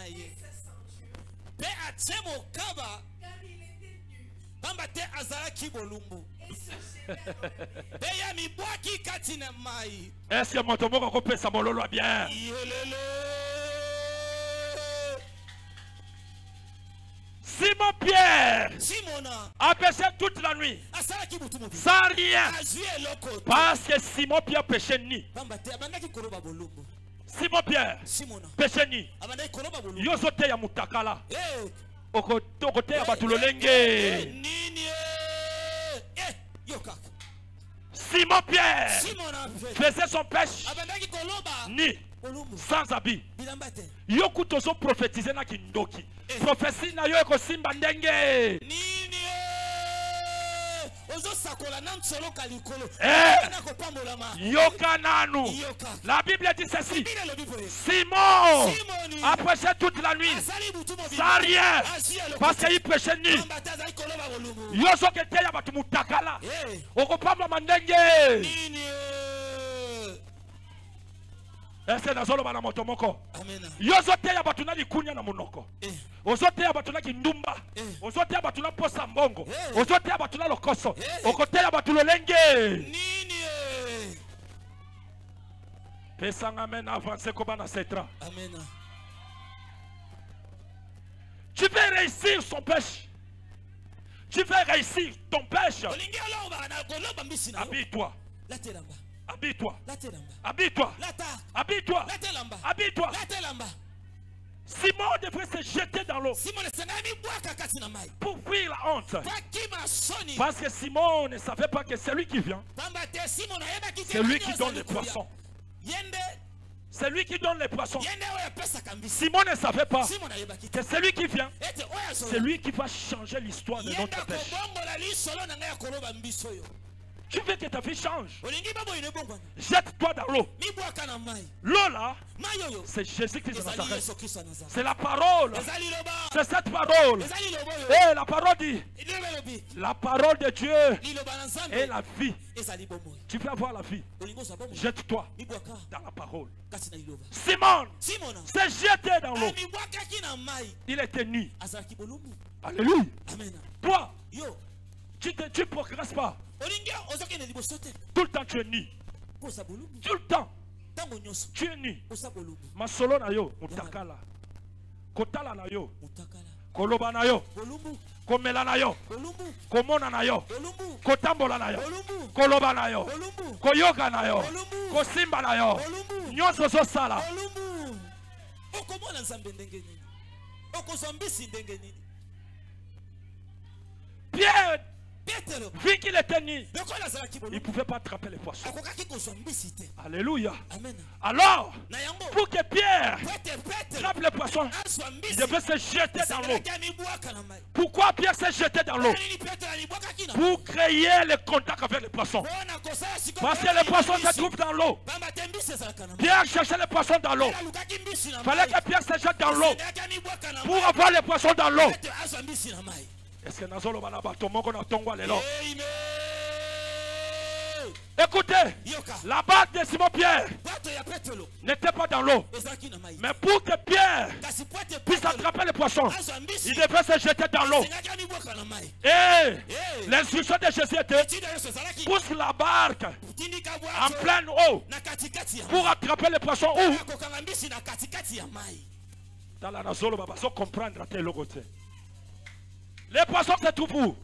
et sa ceinture, car il était nu. Et se jeta dans l'eau. Est-ce que mon tombeau peut sa mololo bien? Simon Pierre a péché toute la nuit sans rien parce que Simon Pierre péchait ni. Simon Pierre péché ni. Yosote ya mutakala okote ya batulolenge. Simon Pierre faisait son péché ni sans habit. Yoku tozo prophétiser na kindoki. Prophétie na yo eko simba ndenge. Yokananu. La Bible dit ceci. Simon a prêché toute la nuit sans rien parce qu'il prêchait nu. Yoso kete ya batu mutakala okopamba mandenge. Est-ce que nazolo bana moto moko? Amen. Yozote ya batuna likunya na munoko. Ozote ya batuna kindumba. Ozote ya batuna posa mbongo. Ozote ya batuna lokoso. Okote ya batulo lenge. Nini Pesanga amen avancer comme na setra. Amen. Tu veux réussir son péché. Tu veux réussir ton péché. Habille-toi. Habille-toi. Habille-toi. Habille-toi. Habille-toi. Simon devrait se jeter dans l'eau pour fuir la honte. Parce que Simon ne savait pas que c'est lui qui vient. C'est lui qui donne les poissons. C'est lui qui donne les poissons. Simon ne savait pas que c'est lui qui vient. C'est lui qui va changer l'histoire de notre péché. Tu veux que ta vie change? Jette-toi dans l'eau. L'eau là, c'est Jésus-Christ de Nazareth. C'est la parole. C'est cette parole. Et la parole dit, la parole de Dieu est la vie. Tu veux avoir la vie? Jette-toi dans la parole. Simon s'est jeté dans l'eau. Il était nu. Alléluia. Toi, tu ne progresses pas. Tout le temps tu es nu. Tout le temps tu es nu. Masolo na yo mutakala. Kotala na yo. Koloba na yo. Komela na yo. Komona na yo. Kotambola na yo. Koloba na yo. Koyoga na yo. Kosimba na yo. Nyonso zo sala. Pierre, vu qu'il était nu, il ne pouvait pas attraper les poissons. Alléluia. Alors, pour que Pierre attrape les poissons, il devait se jeter dans l'eau. Pourquoi Pierre s'est jeté dans l'eau? Pour créer le contact avec les poissons. Parce que les poissons se trouvent dans l'eau. Pierre cherchait les poissons dans l'eau. Il fallait que Pierre se jette dans l'eau pour avoir les poissons dans l'eau. Est-ce que Nazolo Balabato Mongo na Tongwa Lelo? Écoutez, la barque de Simon Pierre n'était pas dans l'eau. Mais pour que Pierre puisse attraper les poissons, il devait se jeter dans l'eau. Et l'instruction de Jésus était: pousse la barque en pleine eau pour attraper les poissons. Où? Dans la Nazolo Babaso comprendre à tes logotés. Les poissons se trouvent où?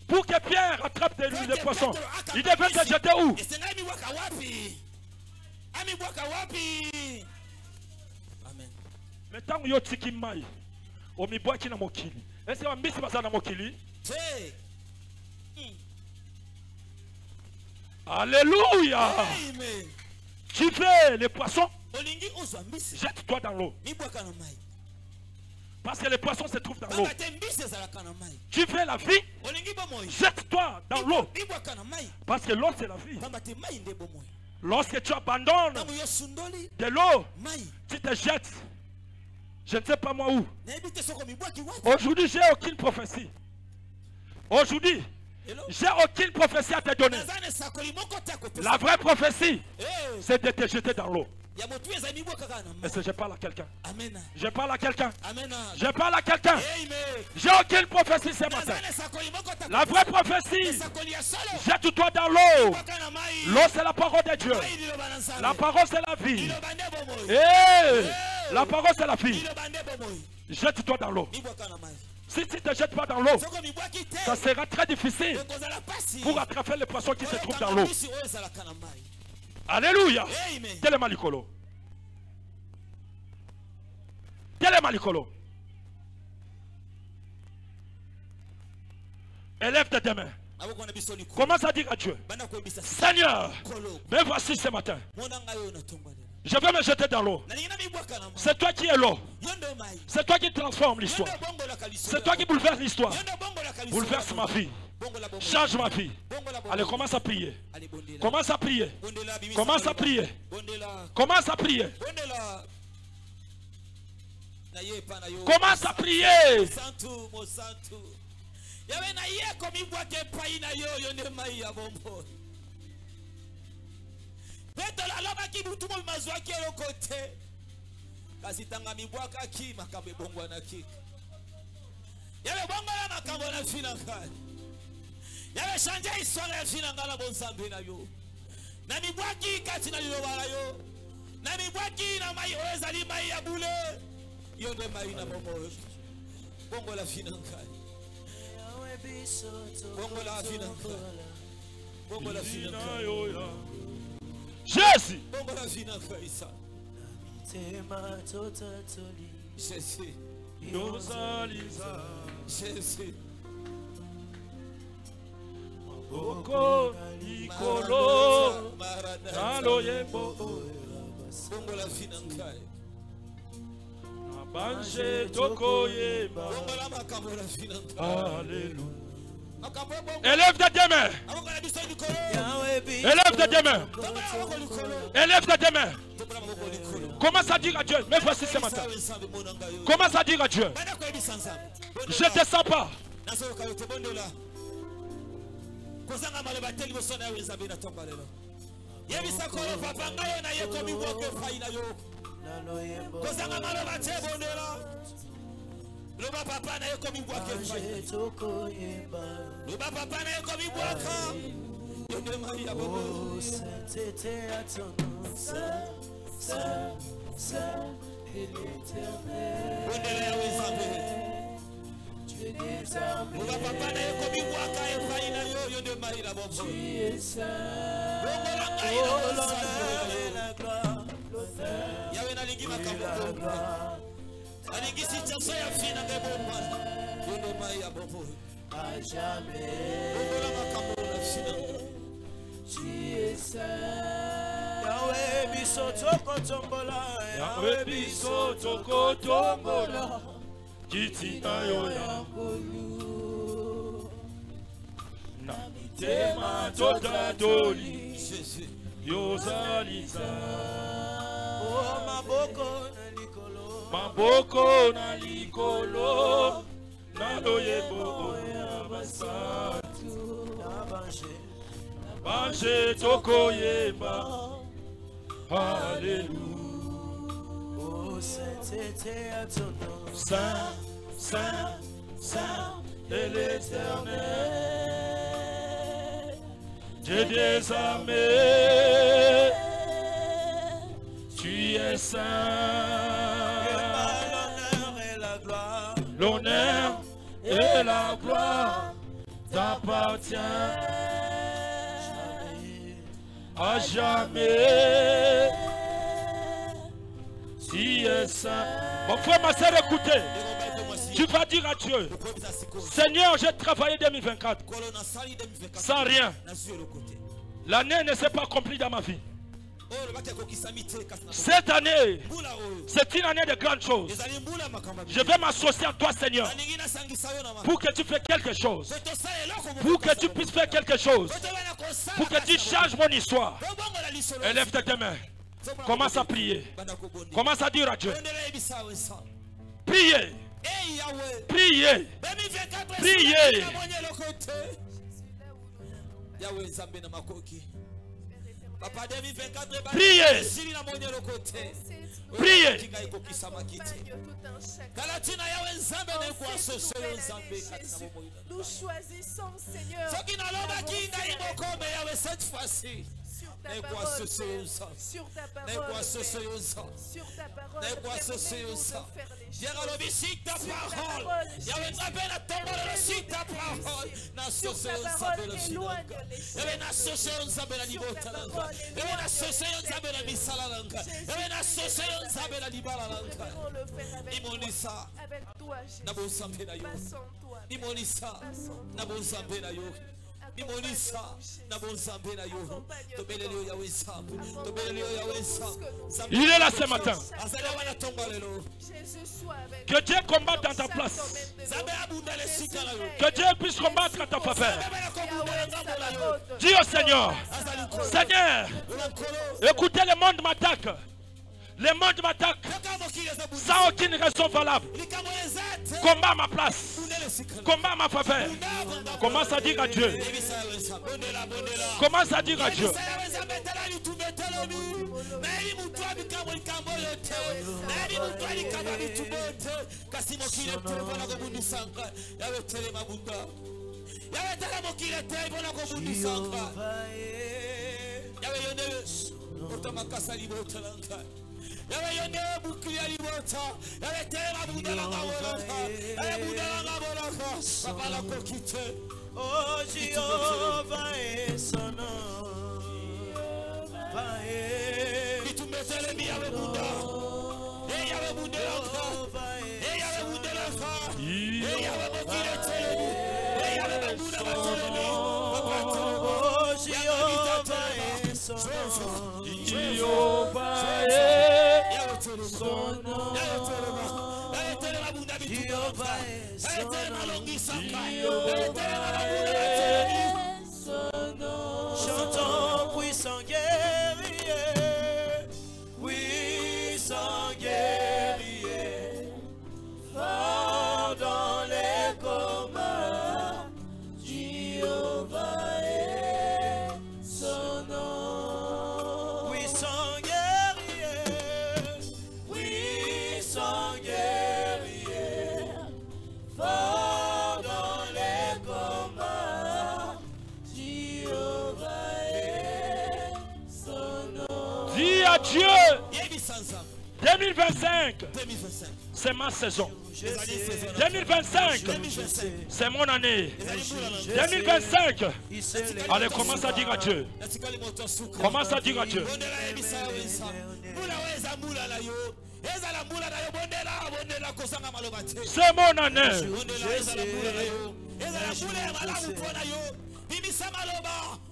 Pour que Pierre attrape les poissons, il devait se jeter où? Mais tant que yo tiki mai, o mi boaki na mokili. Est-ce que mbisi baza na mokili? Alléluia. Tu veux les poissons? Jette-toi dans l'eau. Parce que les poissons se trouvent dans l'eau. Tu veux la vie? Jette-toi dans l'eau. Parce que l'eau c'est la vie. Lorsque tu abandonnes de l'eau, tu te jettes. Je ne sais pas moi où. Aujourd'hui, j'ai aucune prophétie. Aujourd'hui, j'ai aucune prophétie à te donner. La vraie prophétie, c'est de te jeter dans l'eau. Est-ce que je parle à quelqu'un? Je parle à quelqu'un. Je parle à quelqu'un. J'ai aucune prophétie ce matin. La vraie prophétie, jette-toi dans l'eau. L'eau c'est la parole de Dieu. La parole c'est la vie. La parole c'est la vie. Jette-toi dans l'eau. Si tu ne te jettes pas dans l'eau, ça sera très difficile pour attraper les poissons qui se trouvent dans l'eau. Alléluia. Quel est Malikolo? Quel est Malikolo? Élève tes mains. Commence à dire à Dieu: Seigneur, me voici ce matin. Je vais me jeter dans l'eau. C'est toi qui es l'eau. C'est toi qui transforme l'histoire. C'est toi qui bouleverse l'histoire. Bouleverse ma vie. Change ma vie. Allez, commence à prier. Commence à prier. Commence à prier. Commence à prier. Commence à prier. Petro alobaki butu mo mazwaki lokote. Kasi tanga mibwaka ki makambe bongwa na ki. Yabe bongwa na makambo na fina kai. Yabe chanje histoire ya fina ngala bonsambe na yo. Na mibwaki kati na lilobala yo. Na mibwaki na mai ozali mai ya bule. Yo nde mai na bomo. Bongo la fina kai. Bongo la fina kai. Bongo la fina kai. Jésus. Bongo la fina kai sa. Jésus. Yozaliza. Jésus. Boko Nikolo. Nalo yebo. Bongo la fina kai. Abanje toko yeba. Bongo la makambo la fina kai. Alléluia. Élève tes mains. Élève tes mains. Élève tes mains. Commence à dire à Dieu. Mais voici ce matin. Commence à dire à Dieu. Je ne te sens pas. Loba papa na yeko mibwake Loba papa na yeko mibwaka Yende Maria bobo Sainteté à ton nom Saint et l'éternel Dieu des armées Loba papa na yeko mibwaka Efraï na yo Yende Maria bobo Tu es saint l'honneur et la gloire Yahweh na ligi makambo Alingi situation ya fina ngebombwa Yende Maria bobo à jamais Bongola makambo na fina Tu es saint Yahweh biso toko tombola Yahweh biso toko tombola Kitina yo ya Na mitema totadoli Jésus Yozaliza Oh maboko na likolo Maboko na likolo Nalo yebo ya basatu Banje toko yeba Alléluia Oh sainteté à ton nom Saint, Saint, Saint et l'Éternel Dieu des armées Tu es saint L'honneur et la gloire t'appartient à jamais. Tu es saint. Mon frère, ma soeur, écoutez. Tu vas dire à Dieu, Seigneur, j'ai travaillé 2024 sans rien. L'année ne s'est pas accomplie dans ma vie. Cette année, c'est une année de grandes choses. Je vais m'associer à toi, Seigneur, pour que tu fasses quelque chose, pour que tu puisses faire quelque chose, pour que tu changes mon histoire. Élève tes mains. Commence à prier. Commence à dire à Dieu. Priez. Priez. Priez. Priez. Priez. Nous choisissons, Seigneur, sur ta parole, sur ta parole, sur ta parole, avec toi, il est là ce matin. Que Dieu combatte dans ta place. Que Dieu puisse combattre à ta faveur. Dis au Seigneur, Seigneur, écoutez, le monde m'attaque. Le monde m'attaque sans aucune raison valable. Combat ma place. Combat ma faveur. Commence à dire à Dieu. Commence à dire à Dieu. telemi. Naeli mutua bikambo likambo yote. Naeli mutua likamba bitubote. Kasi mokile telefona ko bundu sanka. Yawe telema bunda. Yawe telema mokile telefona ko bundu sanka. Yawe yone otamakasa libota lanka. Yawe yone buklia libota. Yawe telema bunda langa bolaka. Yawe bunda langa bolaka. Papa la kokite. Oh Jéhovah est son nom. Itumetelemi yawe bunda. Yawe bunda langa. Yawe bunda langa. Yawe mokile telemi. Yawe bunda batelemi. Oh Jéhovah est son nom. Jéhovah est son nom. Jéhovah est son nom. Chantons puissant guerrier, puissant guerrier, fort dans les combats. Jéhovah est son nom. Puissant guerrier, puissant guerrier, fort dans les combats. Jéhovah est son nom. Dis à Dieu, 2025, c'est ma saison. 2025, c'est mon année. 2025, allez, commence à dire à Dieu. Commence à dire à Dieu. C'est mon année.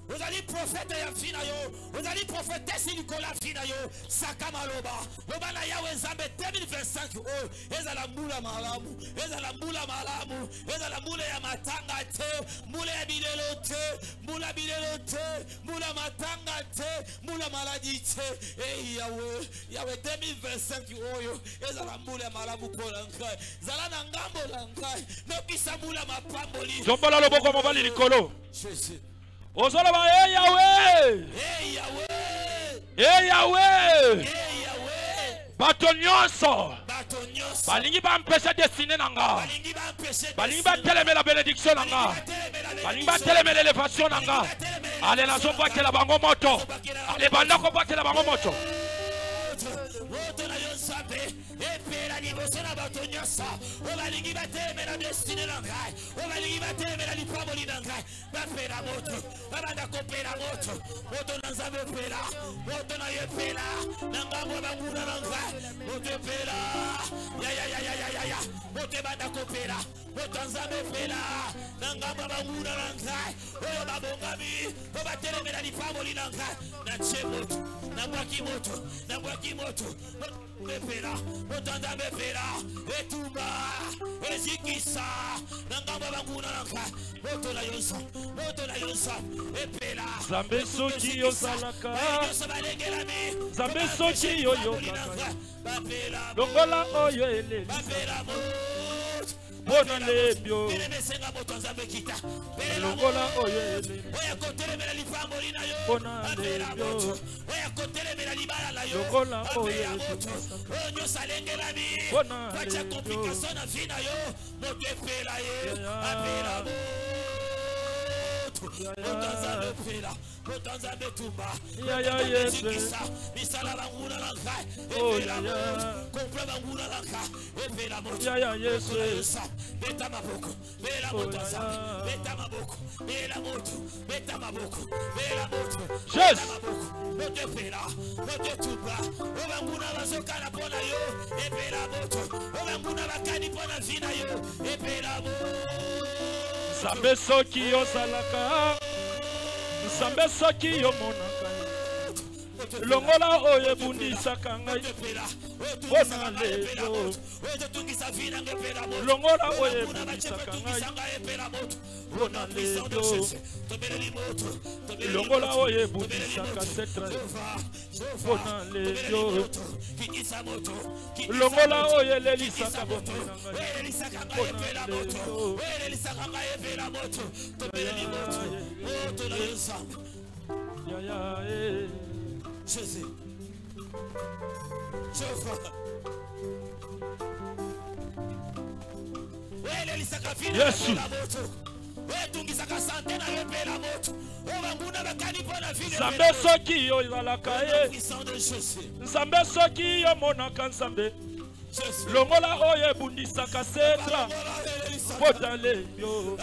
Vous allez prophète ya fina yo, vous allez prophétesse Nicolas fina yo, sakamaloba. Loba na yawe nzambe 2025 oh, ezala mula malamu, ezala mula malamu, ezala mula ya matanga te, mula ya bilelo te, mula bilelo te, mula matanga te, mula maladi te. Eh yawe 2025 oyo, ezala mula malamu kola ngai. Zala na ngambo la ngai, nokisa mula mapamboli. Zombola loboko mobali likolo. Jésus. Ozoloba hey Yahweh. Hey Yahweh. Hey Yahweh. Hey Yahweh. Bato nyonso. Bato nyonso. Balingi ba mpese destiné nanga. Balingi ba teleme la bénédiction nanga. Balingi ba teleme l'élévation nanga. Ale na zomba kela bango moto. Ale banda ko batela bango moto. Woto na yonsabe epera liboso na bato nyonso obalingi batemela destine na ngai obalingi batemela lipamoli na ngai bapela moto babanda kopela moto moto na nzambe epela moto na yepela na ngambo banguna na ngai moto epela ya moto ebanda kopela moto nzambe epela na ngambo banguna na ngai oyo babongami obatelemela lipamoli na ngai na tye moto na mwaki moto na mwaki moto mepela motanda mepela etumba ezikisa nangamba banguna nanga moto na yonsa epela Zambe soki yosalaka Zambe soki yoyokaka Longola oyo eleli Bona lebyo Longola oyo eleli Bona lebyo Longola oyo eleli Bona Zambe soki yosalaka Zambe soki yomonaka Longola oyo ebundisaka ngai Bona lebyo Longola oyo ebundisaka ngai Bona lebyo Longola oyo ebundisaka setre Bona lebyo Longola oyo elelisaka bomoi na ngai Bona lebyo Jésus. Jéhovah. Yesu. Nzambe soki yo ezalaka ye. Nzambe soki yo monaka nzambe. Longola oyo ebundisaka setra. Potale yo.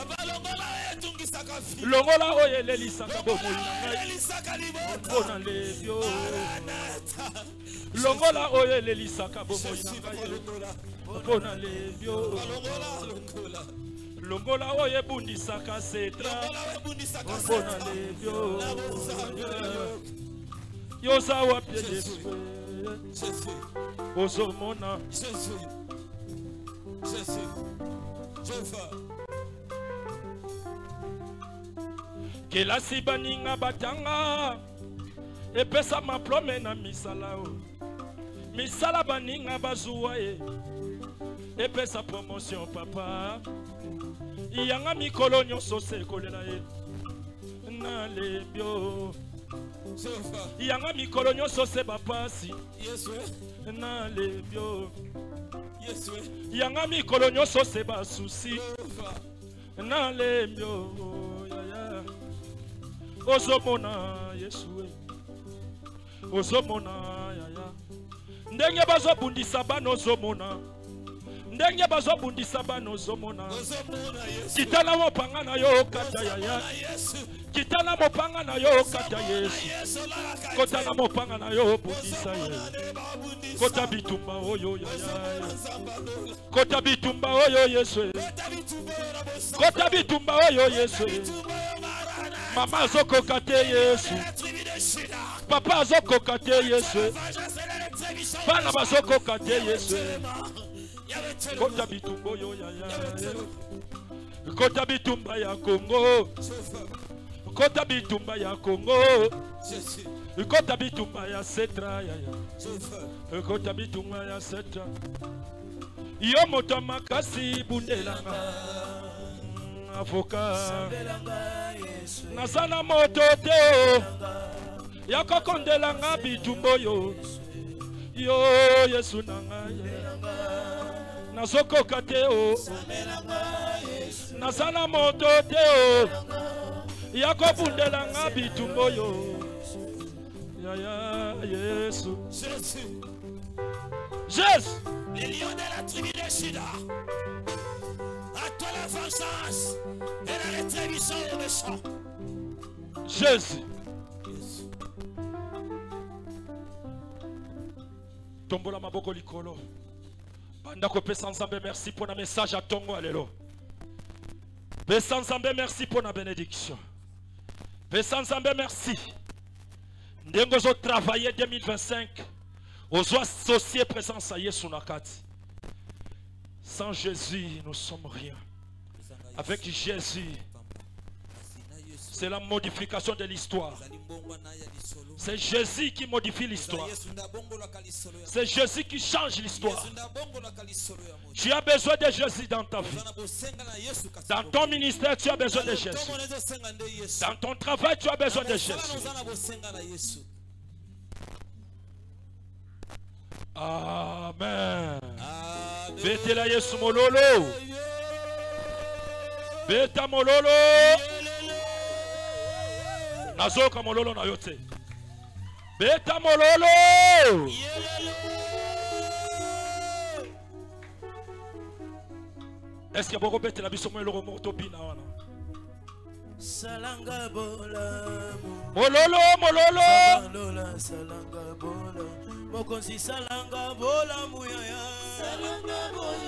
Longola oyo elelisaka bomoi na ngai. Mpona lebyo. Longola oyo elelisaka bomoi na ngai. Mpona lebyo. Longola oyo ebundisaka setra. Mpona lebyo. Yoza wapi Yesu. Ozomona. Jésus. Jésus. Jéhovah. Kelasi baninga batanga. Epesa maplome na misala o. Misala baninga bazuwa e. Epesa promotion papa. Iyanga mikolo nyonso se kolela e. Na lebyo. Iyanga mikolo nyonso se bapasi. Yesu. Na lebyo. Yesu. Iyanga mikolo nyonso se basusi. Na lebyo. Yaya. Ozomona Yesu. Ozomona yaya. Ndenge bazobundisa bano ozomona. Ndenge bazobundisa bano ozomona. Kitala mopanga na yo kata yaya. Kitala mopanga na yo kata Yesu. Kota na mopanga na yo bundisa ye. Kota bitumba oyo yaya. Kota bitumba oyo Yesu. Kota bitumba oyo Yesu. Mama azokoka te Yesu. Papa azokoka te Yesu. Bana bazokoka te Yesu. Kota bitumba oyo yaya. Kota bitumba ya Kongo. Kota bitumba ya Kongo. Kota bitumba ya Setra yaya. Kota bitumba ya Setra. Yo moto makasi bundelanga. Avoka. Nasana moto te. Ya kokondelanga bitumbo yo. Yo Yesu nanga. Nazokoka te o. Nasana moto te o. Ya kobundelanga bitumbo yo. Yaya Yesu. Jésus. Les lions de la tribu de Juda. À toi la vengeance et la rétribution aux méchants. Jésus. Tombola maboko likolo. Banda ko pesa nzambe merci pour le message à Tongo alelo. Pesa nzambe merci pour la bénédiction. Pesa nzambe merci. Ndengo zo travailler 2025. Ozo associer présence à Yesu nakati. Sans Jésus, nous sommes rien. Avec Jésus, c'est la modification de l'histoire. C'est Jésus qui modifie l'histoire. C'est Jésus qui change l'histoire. Tu as besoin de Jésus dans ta vie. Dans ton ministère, tu as besoin de Jésus. Dans ton travail, tu as besoin de Jésus. Amen. Bete la Yesu mololo. Beta mololo. Nazoka mololo na yote. Beta mololo. Est-ce que vous bete la biso mololo moto bina wana? Salanga bola. Mololo mololo. Salanga bola. Mokonzi salanga bola muyaya. Salanga bola.